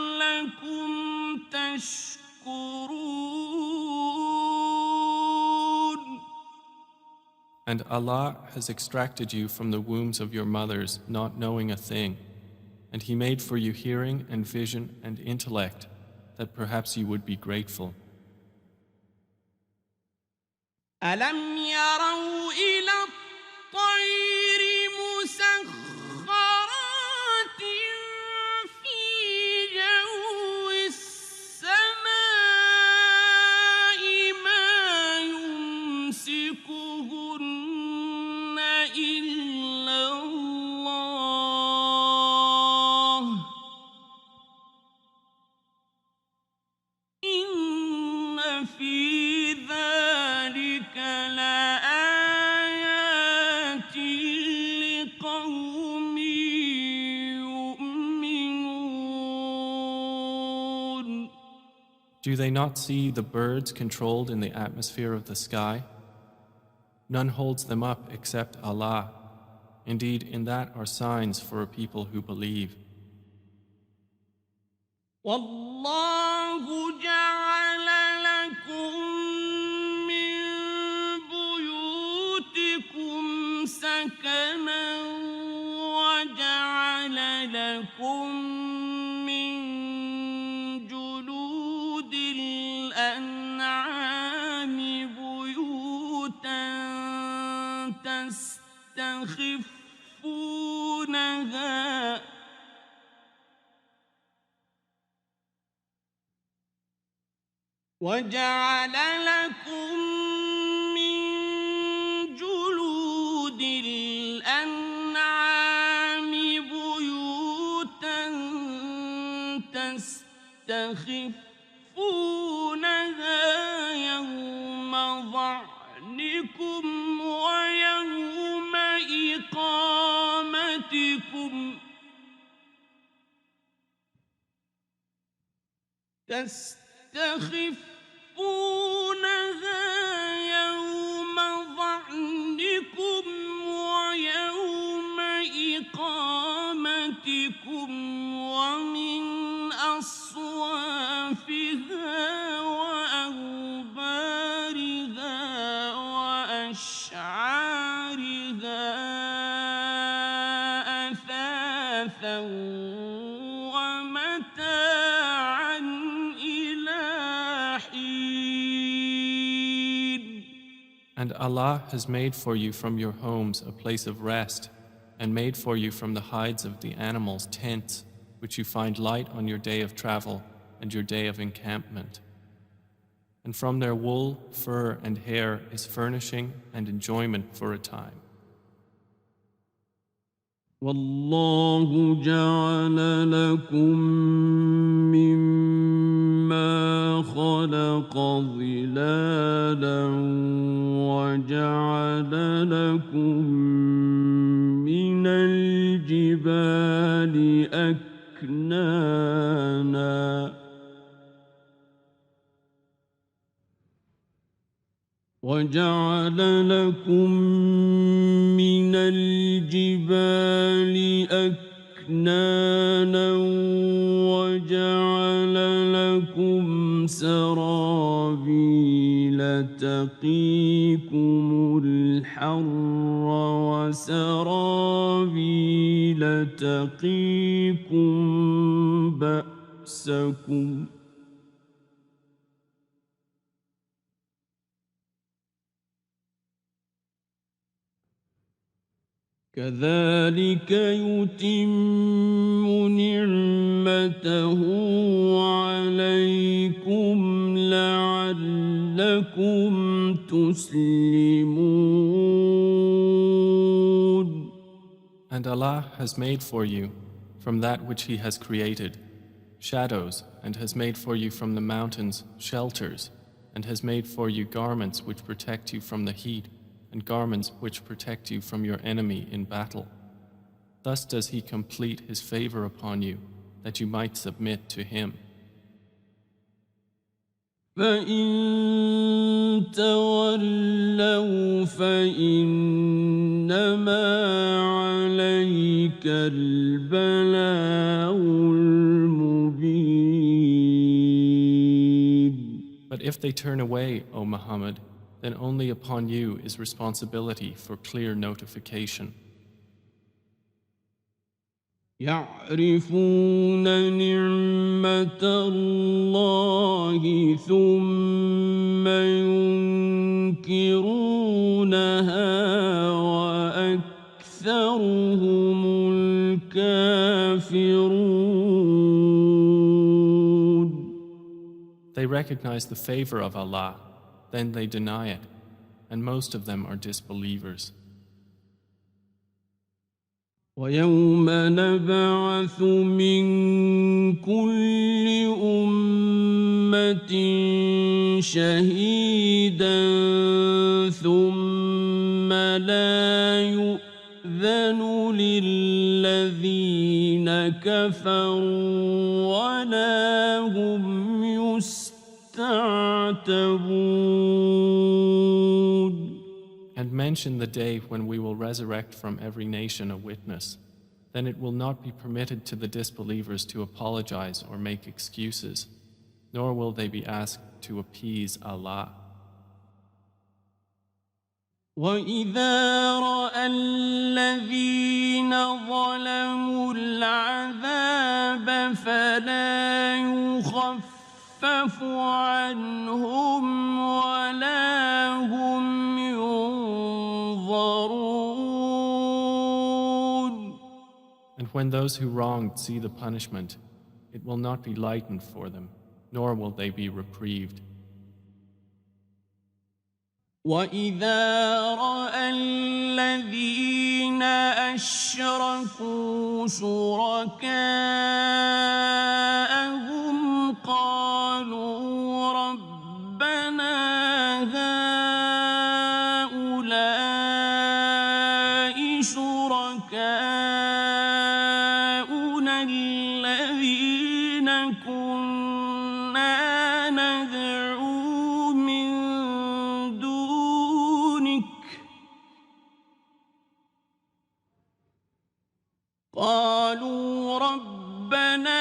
تَشْكُرُونَ. And Allah has extracted you from the wombs of your mothers, not knowing a thing, and He made for you hearing and vision and intellect, that perhaps you would be grateful. أَلَمْ يَرَوْا إِلَى الطَّيْرِ مُسَخَّرَاتٍ فِي جَوِّ السَّمَاءِ مَا يُمْسِكُهُنَّ إِلَّا اللَّهُ إِنَّ فِي ذَلِكَ لَآيَاتٍ لِقَوْمٍ يُؤْمِنُونَ. Do they not see the birds controlled in the atmosphere of the sky? None holds them up except Allah. Indeed, in that are signs for a people who believe. وَاللَّهُ جَعَلَ لَكُم مِّن بُيُوتِكُمْ سَكَنًا وَجَعَلَ لَكُم مِّن جُلُودِ الْأَنْعَامِ بُيُوتًا تَسْتَخِفُّونَهَا وَجَعَلَ لَكُم مِّن جُلُودِ الْأَنْعَامِ بُيُوتًا تَسْتَخِفُّونَهَا يَوْمَ ظَعْنِكُمْ وَيَوْمَ إِقَامَتِكُمْ تستخفونها يوم ظعنكم ويوم إقامتكم ومن أصوافها وأوبارها وأشعارها أثاثا ومتاعا إلى حين. And Allah has made for you from your homes a place of rest, and made for you from the hides of the animals tents, which you find light on your day of travel and your day of encampment. And from their wool, fur, and hair is furnishing and enjoyment for a time. والله جعل لكم مما خلق ظلالا وجعل لكم من الجبال أكنانا وجعل لكم من الجبال أكنانا وجعل لكم سرابيل تقيكم الحر وسرابيل تقيكم بأسكم كذلك يتم نعمته عليكم لعلكم تسلمون. And Allah has made for you, from that which He has created, shadows, and has made for you from the mountains shelters, and has made for you garments which protect you from the heat, and garments which protect you from your enemy in battle. Thus does He complete His favor upon you, that you might submit to Him. فإن تولوا فإنما عليك البلاغ المبين. But if they turn away, O Muhammad, then only upon you is responsibility for clear notification. يعرفون نعمة الله ثم ينكرونها وأكثرهم الكافرون. They recognize the favor of Allah, then they deny it, and most of them are disbelievers. ويوم نبعث من كل أمة شهيدا ثم لا يؤذن للذين كفروا ولا هم يستعتبون. And mention the day when we will resurrect from every nation a witness. Then it will not be permitted to the disbelievers to apologize or make excuses, nor will they be asked to appease Allah. وَإِذَا رَأَى الَّذِينَ ظَلَمُوا الْعَذَابَ فَلَا يُخَفَّفُ عَنْهُمْ وَلَا هُمْ يُنظَرُونَ. And when those who wronged see the punishment, it will not be lightened for them, nor will they be reprieved. وَإِذَا رَأَى الَّذِينَ أَشْرَكُوا شُرَكَاءَهُمْ قَالُوا رَبَّنَا هَؤُلَاءِ شُرَكَاؤُنَا الَّذِينَ كُنَّا نَدْعُو مِن دُونِكَ قالوا ربنا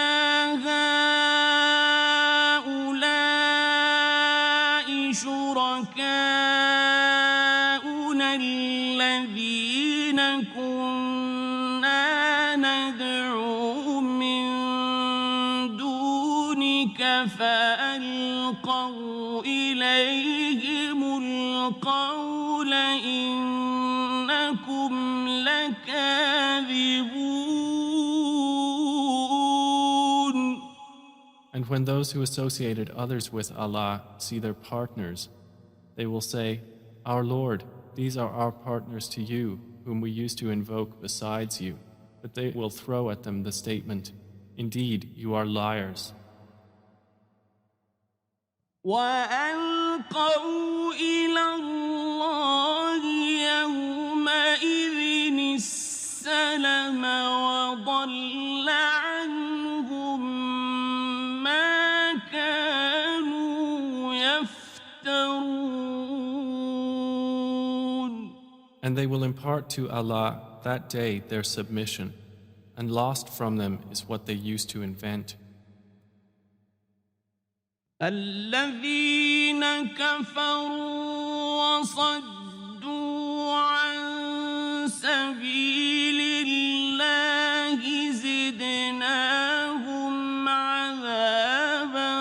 هؤلاء شركاؤنا الذين كنا ندعو من دونك فألقوا إليهم القول إنكم لكاذبون. And when those who associated others with Allah see their partners, they will say, Our Lord, these are our partners to you, whom we used to invoke besides you. but they will throw at them the statement, "Indeed, you are liars." وألقوا إلى الله يومئذ السلم وضل عنهم ما كانوا يفترون. And they will impart to Allah that day their submission, and lost from them is what they used to invent. الذين كفروا وصدوا عن سبيل الله زدناهم عذابا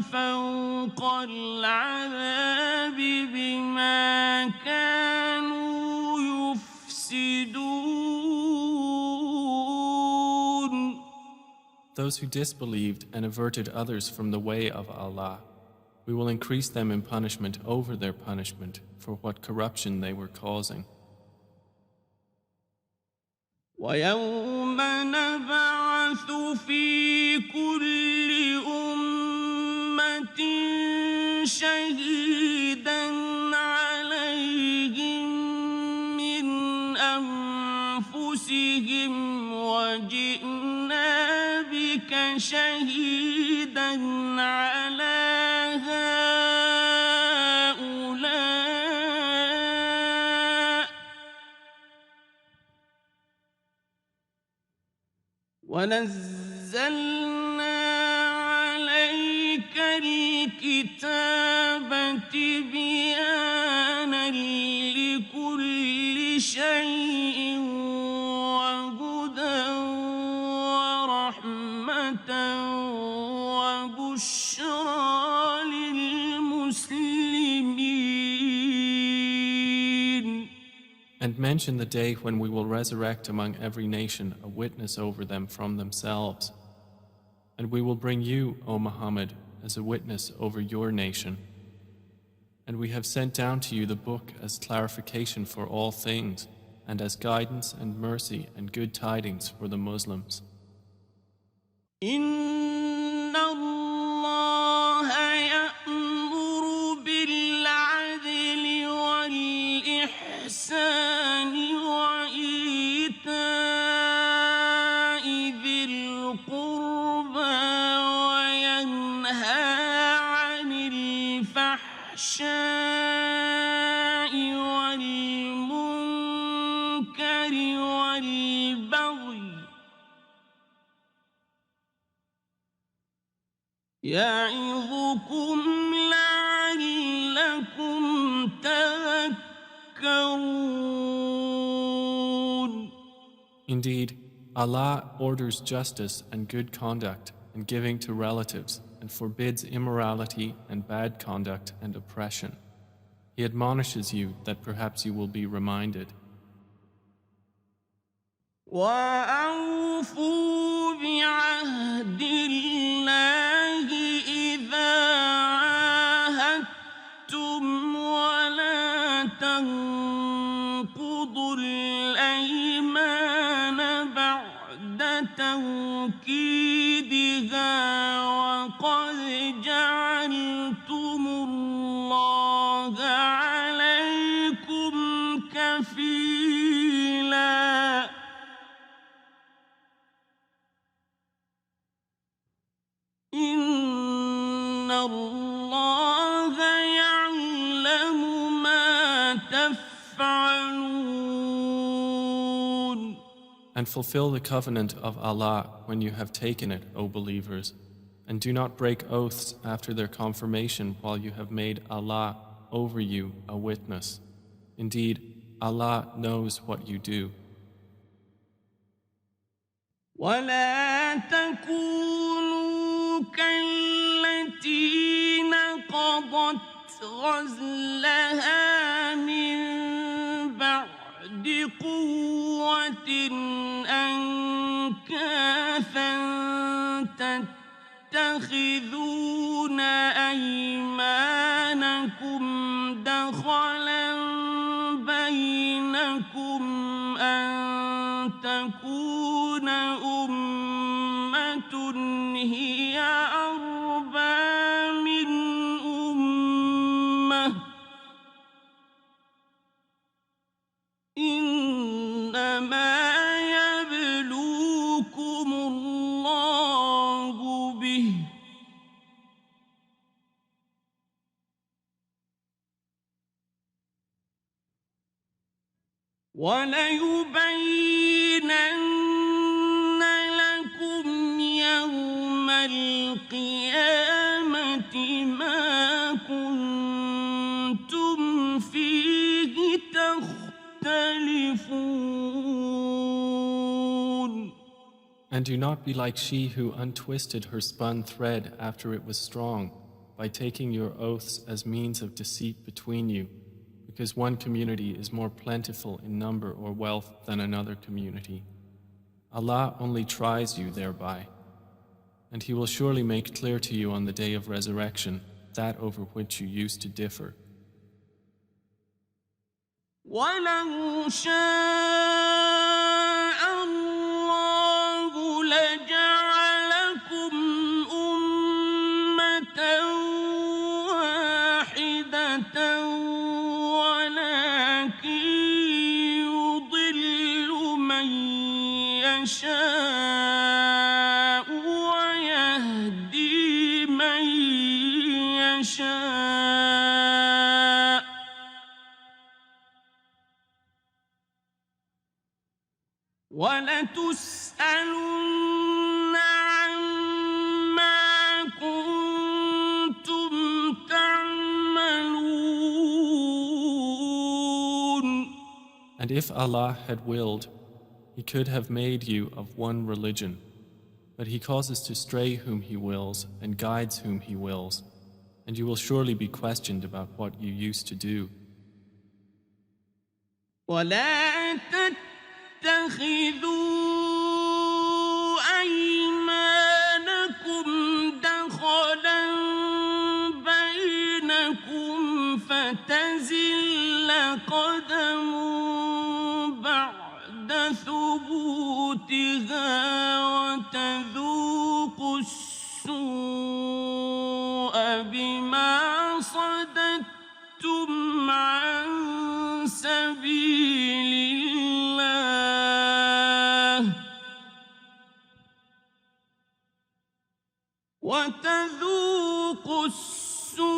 فوق العذاب بما كانوا يفسدون. Those who disbelieved and averted others from the way of Allah, we will increase them in punishment over their punishment for what corruption they were causing. ويوم نبعث في كل أمة شهيدا عليهم من أنفسهم وجئنا بك شهيدا على هؤلاء ونزلنا عليك الكتاب تبيانا لكل شيء وهدى ورحمة وبشرى للمسلمين. And mention the day when we will resurrect among every nation a witness over them from themselves. And we will bring you, O Muhammad, as a witness over your nation. And we have sent down to you the book as clarification for all things, and as guidance and mercy and good tidings for the Muslims. إن الله يأمر بالعدل والإحسان وإيتاء ذي القربى وينهى عن الفحشاء والمنكر والبغي يعظكم لعلكم تذكرون. Indeed, Allah orders justice and good conduct and giving to relatives, and forbids immorality and bad conduct and oppression. He admonishes you that perhaps you will be reminded. وأوفوا بعهد الله إذا عاهدتم ولا تنقضوا الأيمان بعد توكيدها وقد جعلتم الله عليكم كفيلا. إن الله يعلم ما تفعلون. And fulfill the covenant of Allah when you have taken it, O believers, and do not break oaths after their confirmation while you have made Allah over you a witness. Indeed, Allah knows what you do. ولا تكونوا كالتي نقضت غزلها من بعد قوة أنكاثا تتخذون أيمانكم دخلا بينكم أن تكونوا وَلَيُبَيِّنَنَّ لَكُمْ يَوْمَ الْقِيَامَةِ مَا كُنتُمْ فِيهِ تَخْتَلِفُونَ. And do not be like she who untwisted her spun thread after it was strong, by taking your oaths as means of deceit between you, because one community is more plentiful in number or wealth than another community. Allah only tries you thereby, and He will surely make clear to you on the day of resurrection that over which you used to differ. وَلَوْ شَاءَ اللَّهُ لَجَعَلَكُمْ أُمَّةً وَاحِدَةً وَلَكِن يُضِلُّ مَن يَشَاءُ وَيَهْدِي مَن يَشَاءُ ۚ وَلَتُسْأَلُنَّ عَمَّا كُنتُمْ تَعْمَلُونَ. And if Allah had willed, He could have made you of one religion, but He causes to stray whom He wills and guides whom He wills, and you will surely be questioned about what you used to do. وَلَا تَتَّخِذُوا أَيْمَانَكُمْ دَخَلًا بَيْنَكُمْ فَتَزِلَّ قَدَمٌ بَعْدَ ثُبُوتِهَا وَتَذُوقُوا السُّوءَ بِمَا صَدَدتُّمْ عَن سَبِيلِ اللَّهِ وَتَذُوقُوا السُّوءَ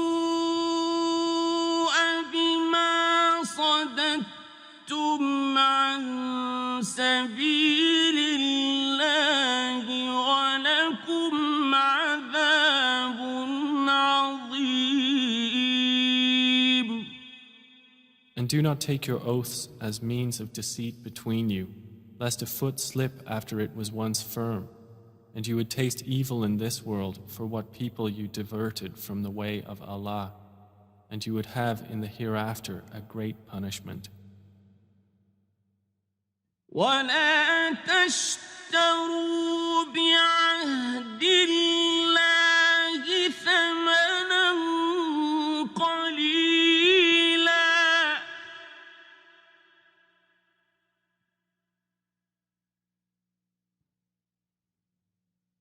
بِمَا صَدَدتُّمْ عَن سَبِيلِ اللَّهِ وَلَكُمْ عَذَابٌ عَظِيمٌ. And do not take your oaths as means of deceit between you, lest a foot slip after it was once firm, and you would taste evil in this world for what people you diverted from the way of Allah, and you would have in the hereafter a great punishment. وَلَا تَشْتَرُوا بِعَهْدِ اللَّهِ ثَمَنًا قَلِيلًا ۚ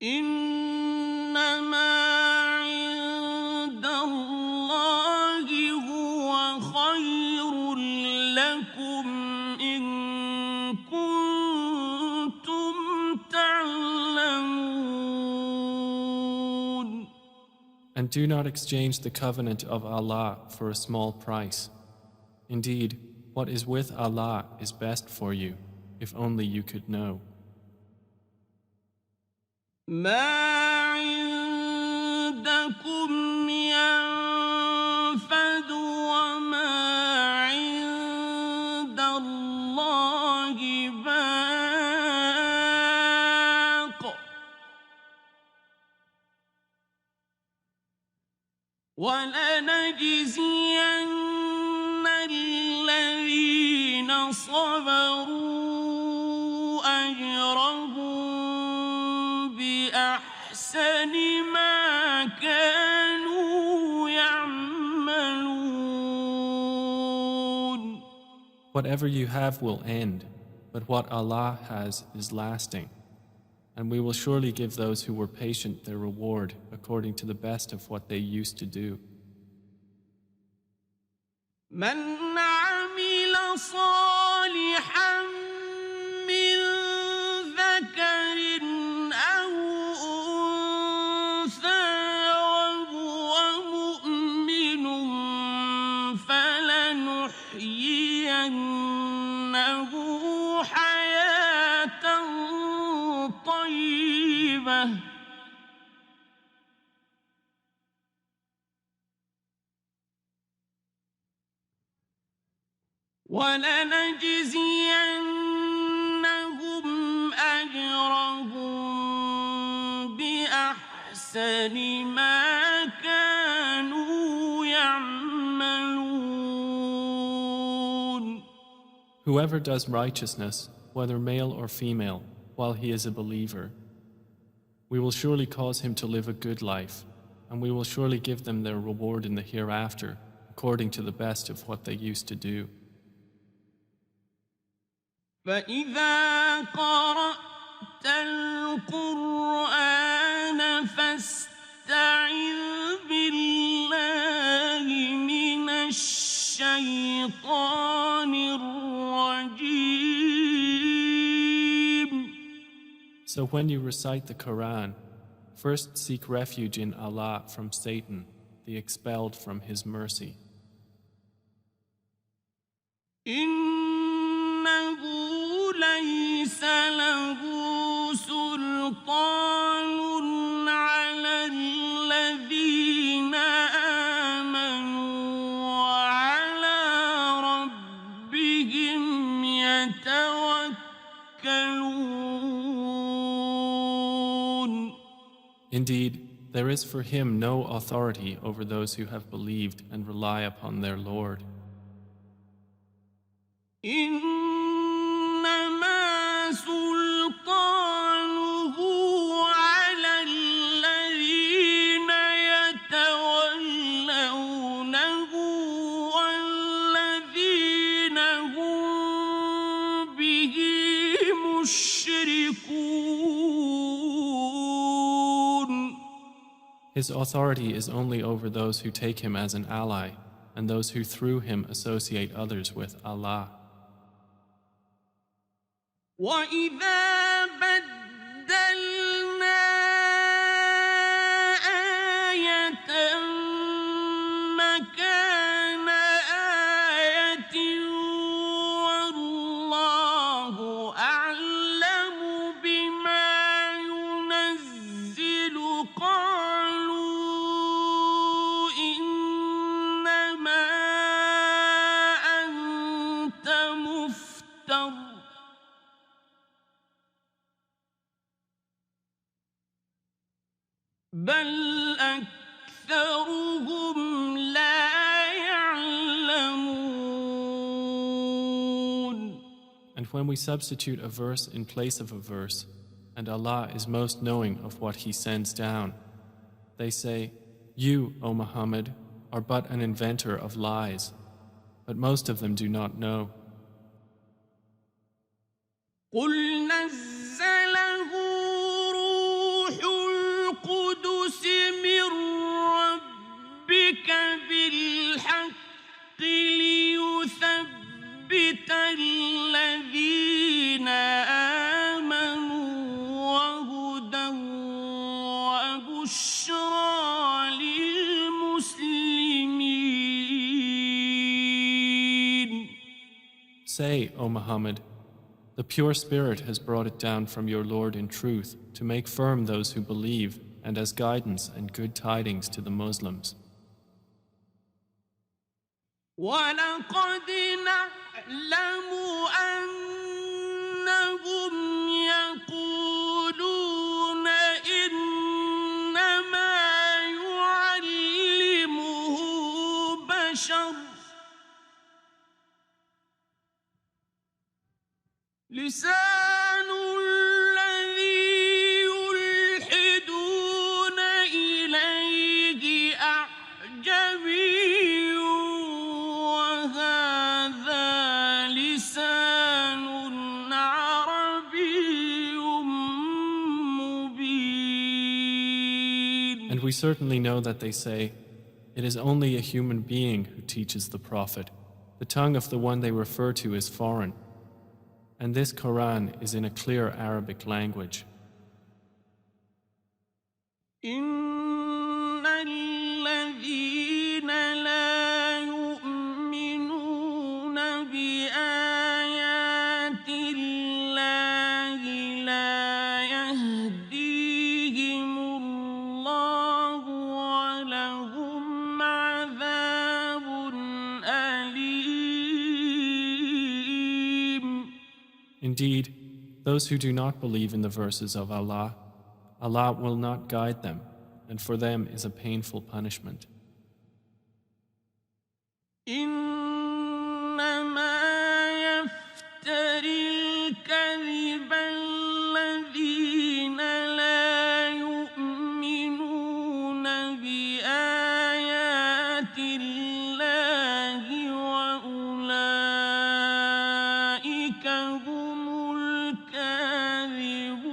إِنَّمَا عِندَ اللَّهِ هُوَ خَيْرٌ لَّكُمْ إِن كُنتُمْ تَعْلَمُونَ. And do not exchange the covenant of Allah for a small price. Indeed, what is with Allah is best for you, if only you could know. مَا عِندَكُمْ يَنفَدُ وَمَا عِندَ اللَّهِ بَاقٍ ۗ وَلَنَجْزِيَنَّ الَّذِينَ صَبَرُوا أَجْرَهُم بِأَحْسَنِ مَا كَانُوا يَعْمَلُونَ. Whatever you have will end, but what Allah has is lasting. And we will surely give those who were patient their reward according to the best of what they used to do. مَنْ عَمِلَ صَالِحًا مِّن ذَكَرٍ أَوْ أُنثَىٰ وَهُوَ مُؤْمِنٌ فَلَنُحْيِيَنَّهُ وَلَنَجْزِيَنَّهُمْ أَجْرَهُم بِأَحْسَنِ مَا كَانُوا يَعْمَلُونَ. Whoever does righteousness, whether male or female, while he is a believer, we will surely cause him to live a good life, and we will surely give them their reward in the hereafter, according to the best of what they used to do. فَإِذَا قَرَأْتَ الْقُرْآنَ فَاسْتَعِذْ بِاللَّهِ مِنَ الشَّيْطَانِ الرَّجِيمِ. So when you recite the Quran, first seek refuge in Allah from Satan, the expelled from His mercy. إِنَّهُ لَيْسَ لَهُ سُلْطَانٌ عَلَى الَّذِينَ آمَنُوا وَعَلَى رَبِّهِمْ يَتَوَكَّلُونَ. Indeed, there is for him no authority over those who have believed and rely upon their Lord. إِنَّمَا سُلْطَانُهُ عَلَى الَّذِينَ يَتَوَلَّوْنَهُ وَالَّذِينَ هُم بِهِ مُشْرِكُونَ. His authority is only over those who take him as an ally and those who through him associate others with Allah. وَإِذَا بَدَّلْنَا آيَةً مَّكَانَ آيَةٍ وَاللَّهُ أَعْلَمُ بِمَا يُنَزِّلُ قَالُوا إِنَّمَا أَنتَ مُفْتَرٍ بَلْ أَكْثَرُهُمْ لَا يَعْلَمُونَ. And when we substitute a verse in place of a verse, and Allah is most knowing of what He sends down, they say, "You, O Muhammad, are but an inventor of lies," but most of them do not know. قُلْ نَزَّلَهُ رُوحُ الْقُدُسِ مِن رَّبِّكَ بِالْحَقِّ لِيُثَبِّتَ الَّذِينَ آمَنُوا وَهُدًى وَبُشْرَىٰ لِلْمُسْلِمِينَ. Say, O Muhammad, the pure Spirit has brought it down from your Lord in truth to make firm those who believe and as guidance and good tidings to the Muslims. وَلَقَدْ نَعْلَمُ أَنَّهُمْ يَقُولُونَ إِنَّمَا يُعَلِّمُهُ بَشَرٌ لِسَانُ الَّذِي يُلْحِدُونَ إِلَيْهِ أَعْجَمِيٌّ وَهَٰذَا لِسَانٌ عَرَبِيٌّ مُّبِينٌ. And we certainly know that they say, "It is only a human being who teaches the Prophet. The tongue of the one they refer to is foreign. And this Quran is in a clear Arabic language." إِنَّ الَّذِينَ لَا يُؤْمِنُونَ بِآيَاتِ اللَّهِ لَا يَهْدِيهِمُ اللَّهُ وَلَهُمْ عَذَابٌ أَلِيمٌ. Indeed, those who do not believe in the verses of Allah, Allah will not guide them, and for them is a painful punishment. إنما يفتري الكذب الذين لا يؤمنون بآيات الله وأولئك هم الكاذبون.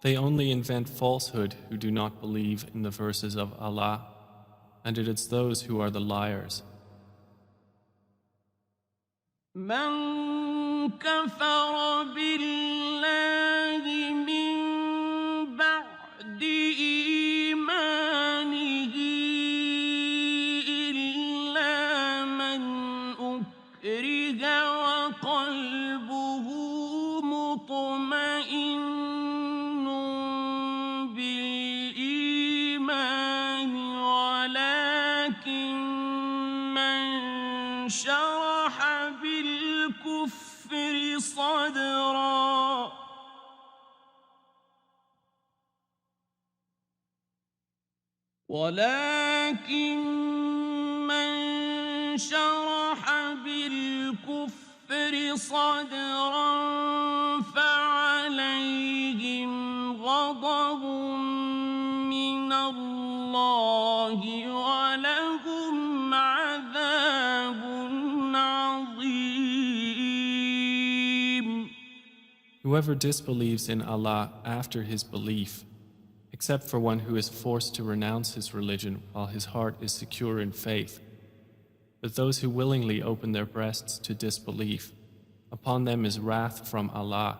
They only invent falsehood who do not believe in the verses of Allah, and it is those who are the liars. من كفر بالله من بعد إيمانه إلا من أكره وقلبه مطمئن بالإيمان ولكن من شرح بالكفر صدرا فعليهم غضب من الله ولهم عذاب عظيم. Whoever disbelieves in Allah after his belief, except for one who is forced to renounce his religion while his heart is secure in faith, but those who willingly open their breasts to disbelief, upon them is wrath from Allah,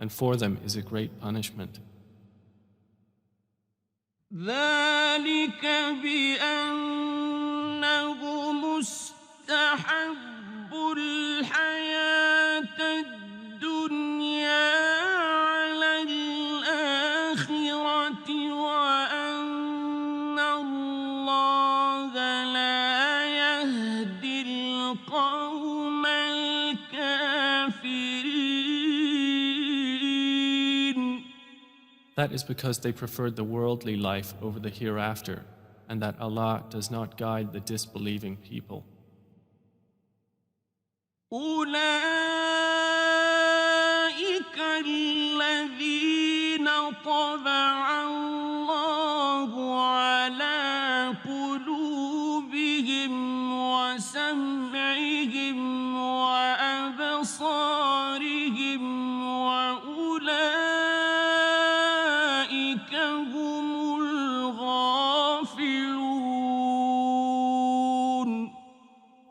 and for them is a great punishment. ذلك بأنهم استحبوا الحياة الدنيا على الآخرة وأن الله لا يهدي القوم الكافرين. That is because they preferred the worldly life over the hereafter, and that Allah does not guide the disbelieving people. أولئك الذين طبع الله على قلوبهم وسمعهم وأبصارهم وأولئك هم الغافلون.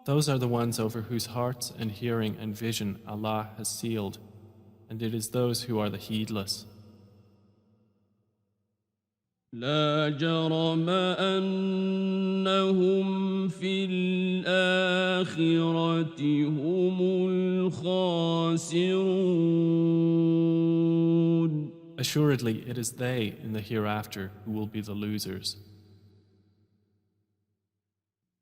Those are the ones over whose hearts and hearing and vision Allah has sealed, and it is those who are the heedless. لا جرم أنهم في الآخرة هم الخاسرون. Assuredly, it is they in the hereafter who will be the losers.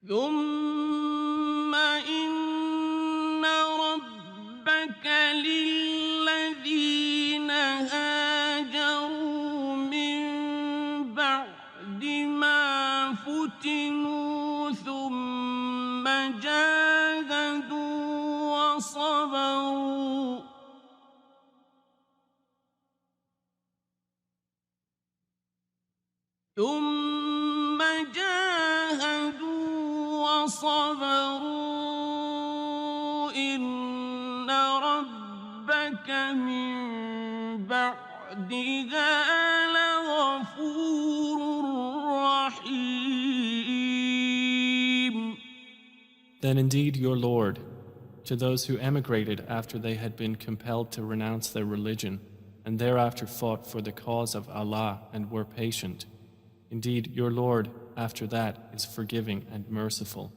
ثم إن ربك للذين هاجروا من بعد ما فتنوا ثم جاهدوا وصبروا إن ربك من بعدها لغفور رحيم. Then indeed your Lord, to those who emigrated after they had been compelled to renounce their religion, and thereafter fought for the cause of Allah and were patient, indeed your Lord after that is forgiving and merciful.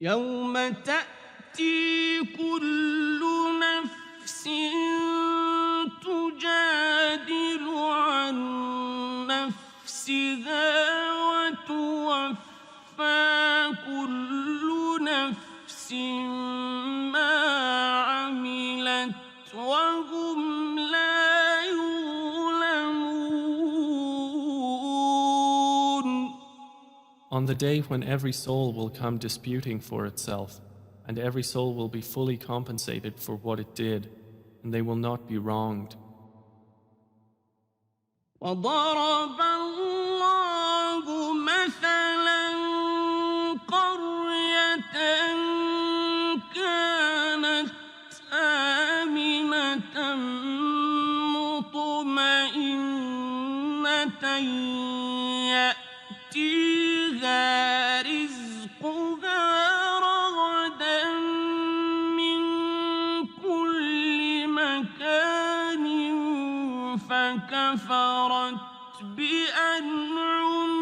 يوم تأتي كل نفس تجادل عن نفسها وتوفى كل نفس On the day when every soul will come disputing for itself, and every soul will be fully compensated for what it did, and they will not be wronged. وضرب الله مثلا قرية كانت آمنة مطمئنة يأتيها رزقها رغدا من كل مكان فكفرت بأنعم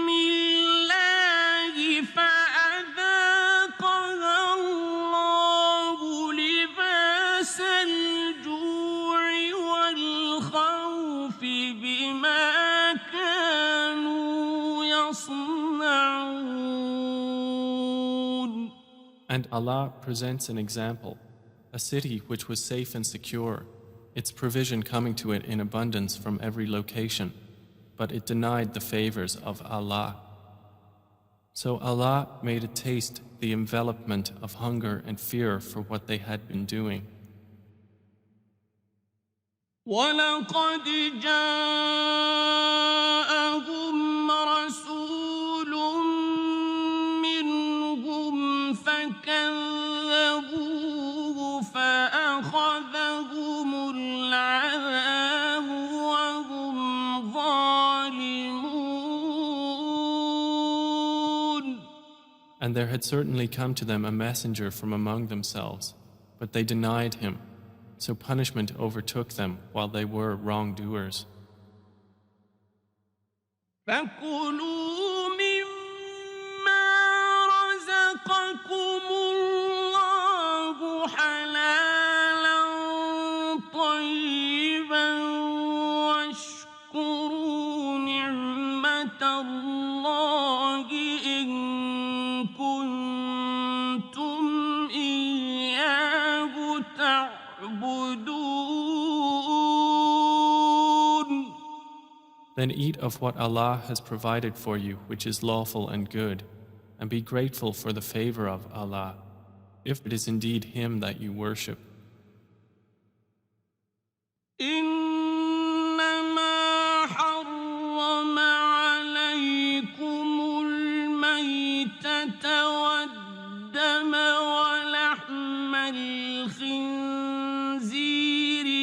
الله فأذاقها الله لباس الجوع والخوف بما كانوا يصنعون. And Allah presents an example, a city which was safe and secure, its provision coming to it in abundance from every location, but it denied the favors of Allah. So Allah made it taste the envelopment of hunger and fear for what they had been doing. وَلَقَدْ جَاءَهُمْ رَسُولٌ مِّنْهُمْ فَكَذَّبُوهُ فَأَخَذَهُمُ الْعَذَابُ وَهُمْ ظَالِمُونَ. And there had certainly come to them a messenger from among themselves, but they denied him. So punishment overtook them while they were wrongdoers. فَكُلُوا مِمَّا رَزَقَكُمُ اللَّهُ حَلَالًا طَيِّبًا وَاشْكُرُوا نِعْمَةَ اللَّهِ إِن كُنتُمْ إِيَّاهُ تعبدون. Then eat of what Allah has provided for you, which is lawful and good, and be grateful for the favor of Allah, if it is indeed Him that you worship. إنما حرم عليكم الميتة والدم ولحم الخنزير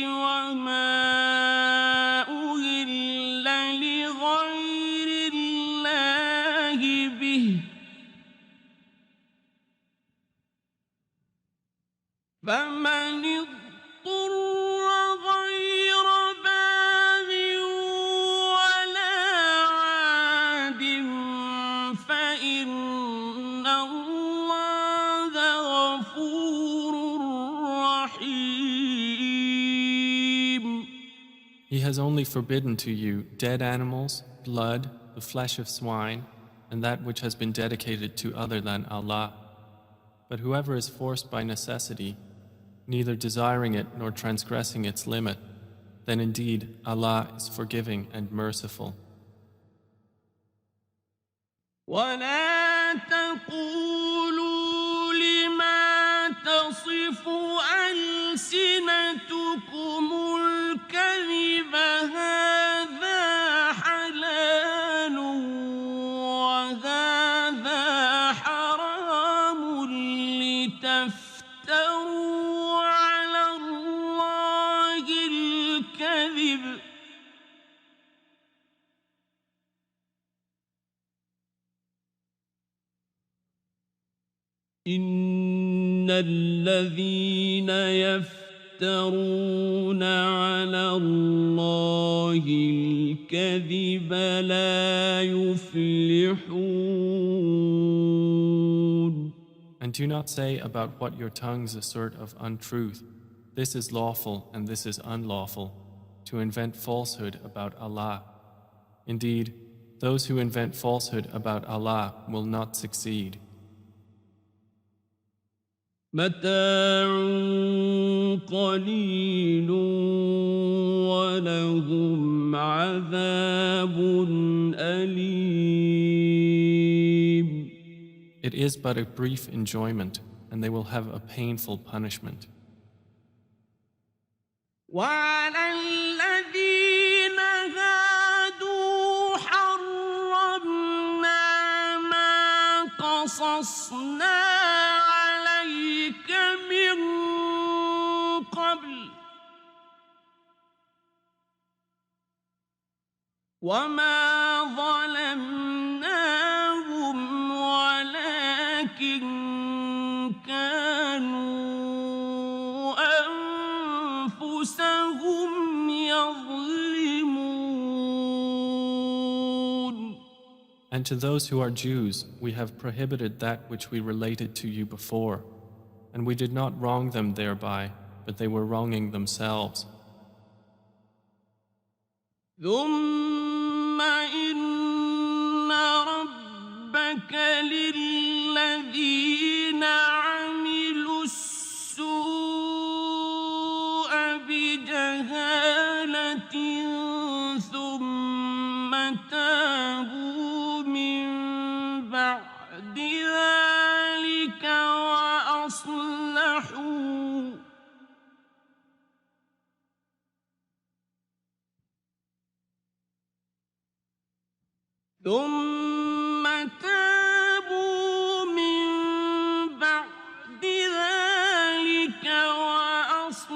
وما أهل لغير الله به فمن اضطر غير باغ ولا عاد فإن الله غفور رحيم. He has only forbidden to you dead animals, blood, the flesh of swine, and that which has been dedicated to other than Allah. But whoever is forced by necessity, neither desiring it nor transgressing its limit, then indeed Allah is forgiving and merciful. ولا تقولوا لما تصف ألسنتكم الكذب هذا حلال وهذا حرام لتفتروا على الله الكذب إن الذين يفترون على الله الكذب لا يفلحون. And do not say about what your tongues assert of untruth, this is lawful and this is unlawful, to invent falsehood about Allah. Indeed, those who invent falsehood about Allah will not succeed. متاع قليل ولهم عذاب أليم. It is but a brief enjoyment, and they will have a painful punishment. وعلى الذين هادوا حرمنا ما قصصنا عليك من قبل وما ظلمناهم ولكن كانوا أنفسهم يظلمون. And to those who are Jews, we have prohibited that which we related to you before, and we did not wrong them thereby, but they were wronging themselves. ثم إن ربك للذين عملوا السوء بجهالة ثم تابوا من بعد ذلك وأصلحوا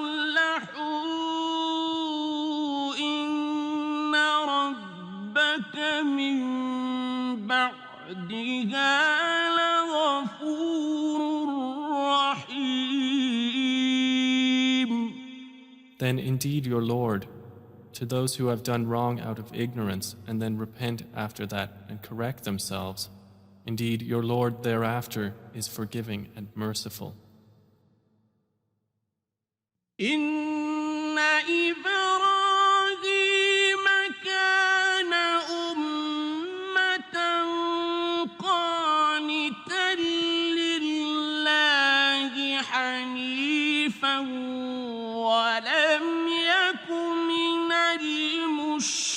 إن ربك من بعدها لغفور رحيم. Then indeed your Lord, to those who have done wrong out of ignorance and then repent after that and correct themselves, indeed your Lord thereafter is forgiving and merciful. إن إبراهيم كان أمة قانتا لله حنيفا ولم يك من المشركين.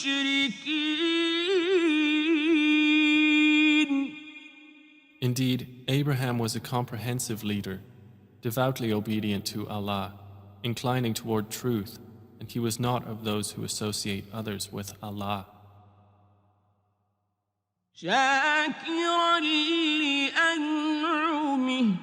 Indeed, Abraham was a comprehensive leader, devoutly obedient to Allah, inclining toward truth, and he was not of those who associate others with Allah. شاكرا لأنعمه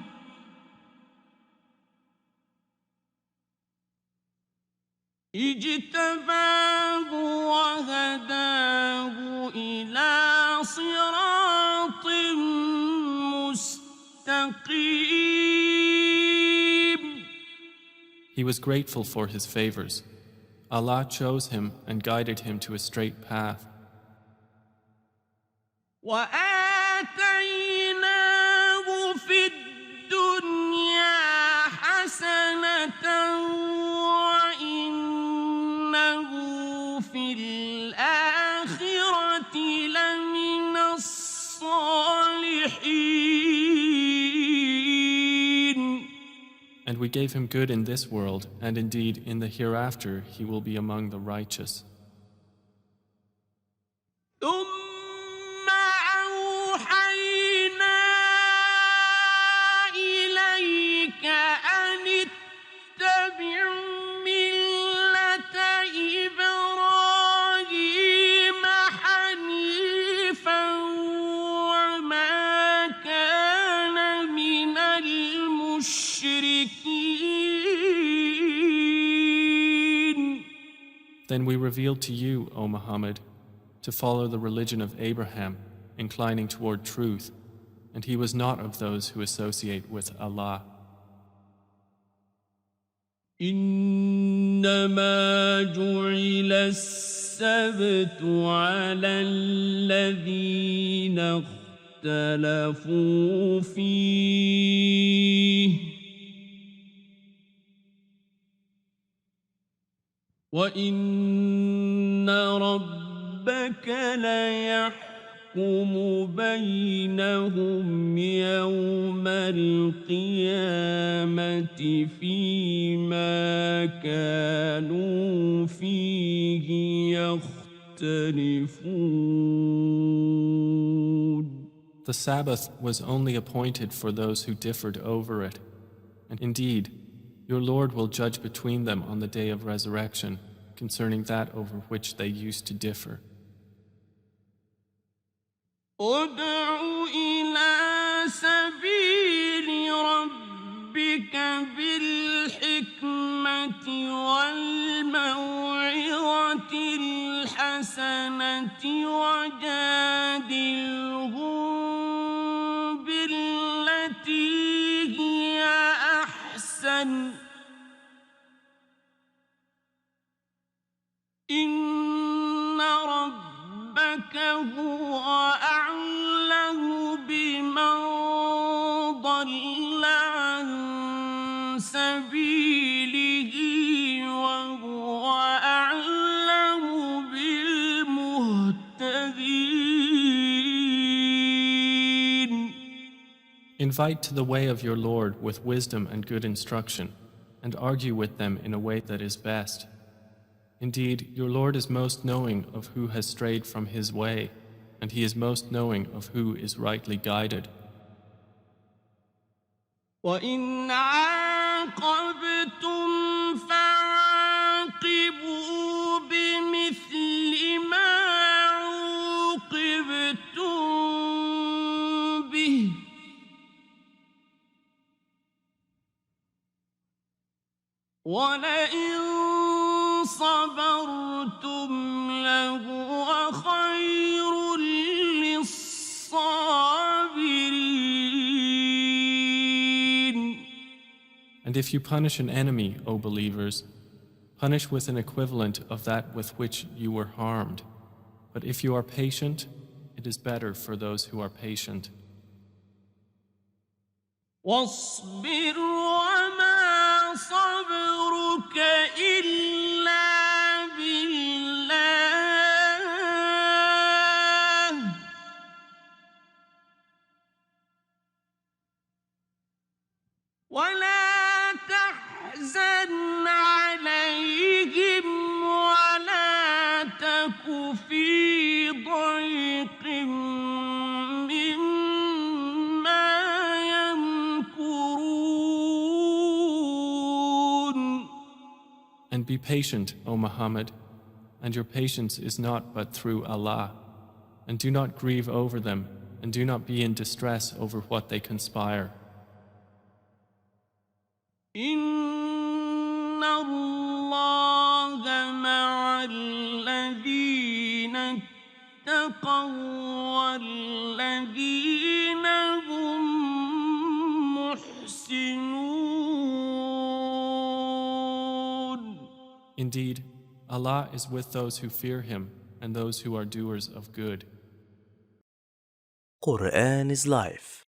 اجتباه وهداه إلى صراط مستقيم. He was grateful for his favors. Allah chose him and guided him to a straight path. وآتيناه في الدنيا حسنة وإنه في الآخرة لمن الصالحين. And we gave him good in this world, and indeed in the hereafter he will be among the righteous. ثم أوحينا إليك أن اتبع ملة إبراهيم حنيفا وما كان من المشركين. Then we revealed to you, O Muhammad, to follow the religion of Abraham, inclining toward truth, and he was not of those who associate with Allah. إنما جعل السبت على الذين اختلفوا فيه وإن ربك ليحكم يحكم بينهم يوم القيامة فيما كانوا فيه يختلفون. The Sabbath was only appointed for those who differed over it. And indeed, your Lord will judge between them on the day of resurrection concerning that over which they used to differ. ادْعُ إِلَى سَبِيلِ رَبِّكَ بِالْحِكْمَةِ وَالْمَوْعِظَةِ الْحَسَنَةِ وَجَادِلْهُم بِالَّتِي هِيَ أَحْسَنُ ۚ إِنَّ رَبَّكَ هُوَ أَعْلَمُ بِمَن ضَلَّ عَن سَبِيلِهِ وَهُوَ أَعْلَمُ بِالْمُهْتَدِينَ. Invite to the way of your Lord with wisdom and good instruction, and argue with them in a way that is best. Indeed, your Lord is most knowing of who has strayed from his way, and he is most knowing of who is rightly guided. وَإِنْ عَاقَبْتُمْ فَعَاقِبُوا بِمِثْلِ مَا عُوقِبْتُم بِهِ ۖ وَلَئِن صَبَرْتُمْ لَهُوَ خَيْرٌ لِّلصَّابِرِينَ. And if you punish an enemy, O believers, punish with an equivalent of that with which you were harmed. But if you are patient, it is better for those who are patient. وَاصْبِرْ وَمَا صَبْرُكَ إِلَّا بِاللَّهِ ۚ وَلَا تَحْزَنْ عَلَيْهِمْ وَلَا تَكُ فِي ضَيْقٍ مِّمَّا يَمْكُرُونَ. And be patient, O Muhammad, and your patience is not but through Allah. And do not grieve over them, and do not be in distress over what they conspire. إِنَّ اللَّهَ مَعَ الَّذِينَ اتَّقَوا وَّالَّذِينَ هُم مُّحْسِنُونَ. Indeed, Allah is with those who fear Him and those who are doers of good. Quran is life.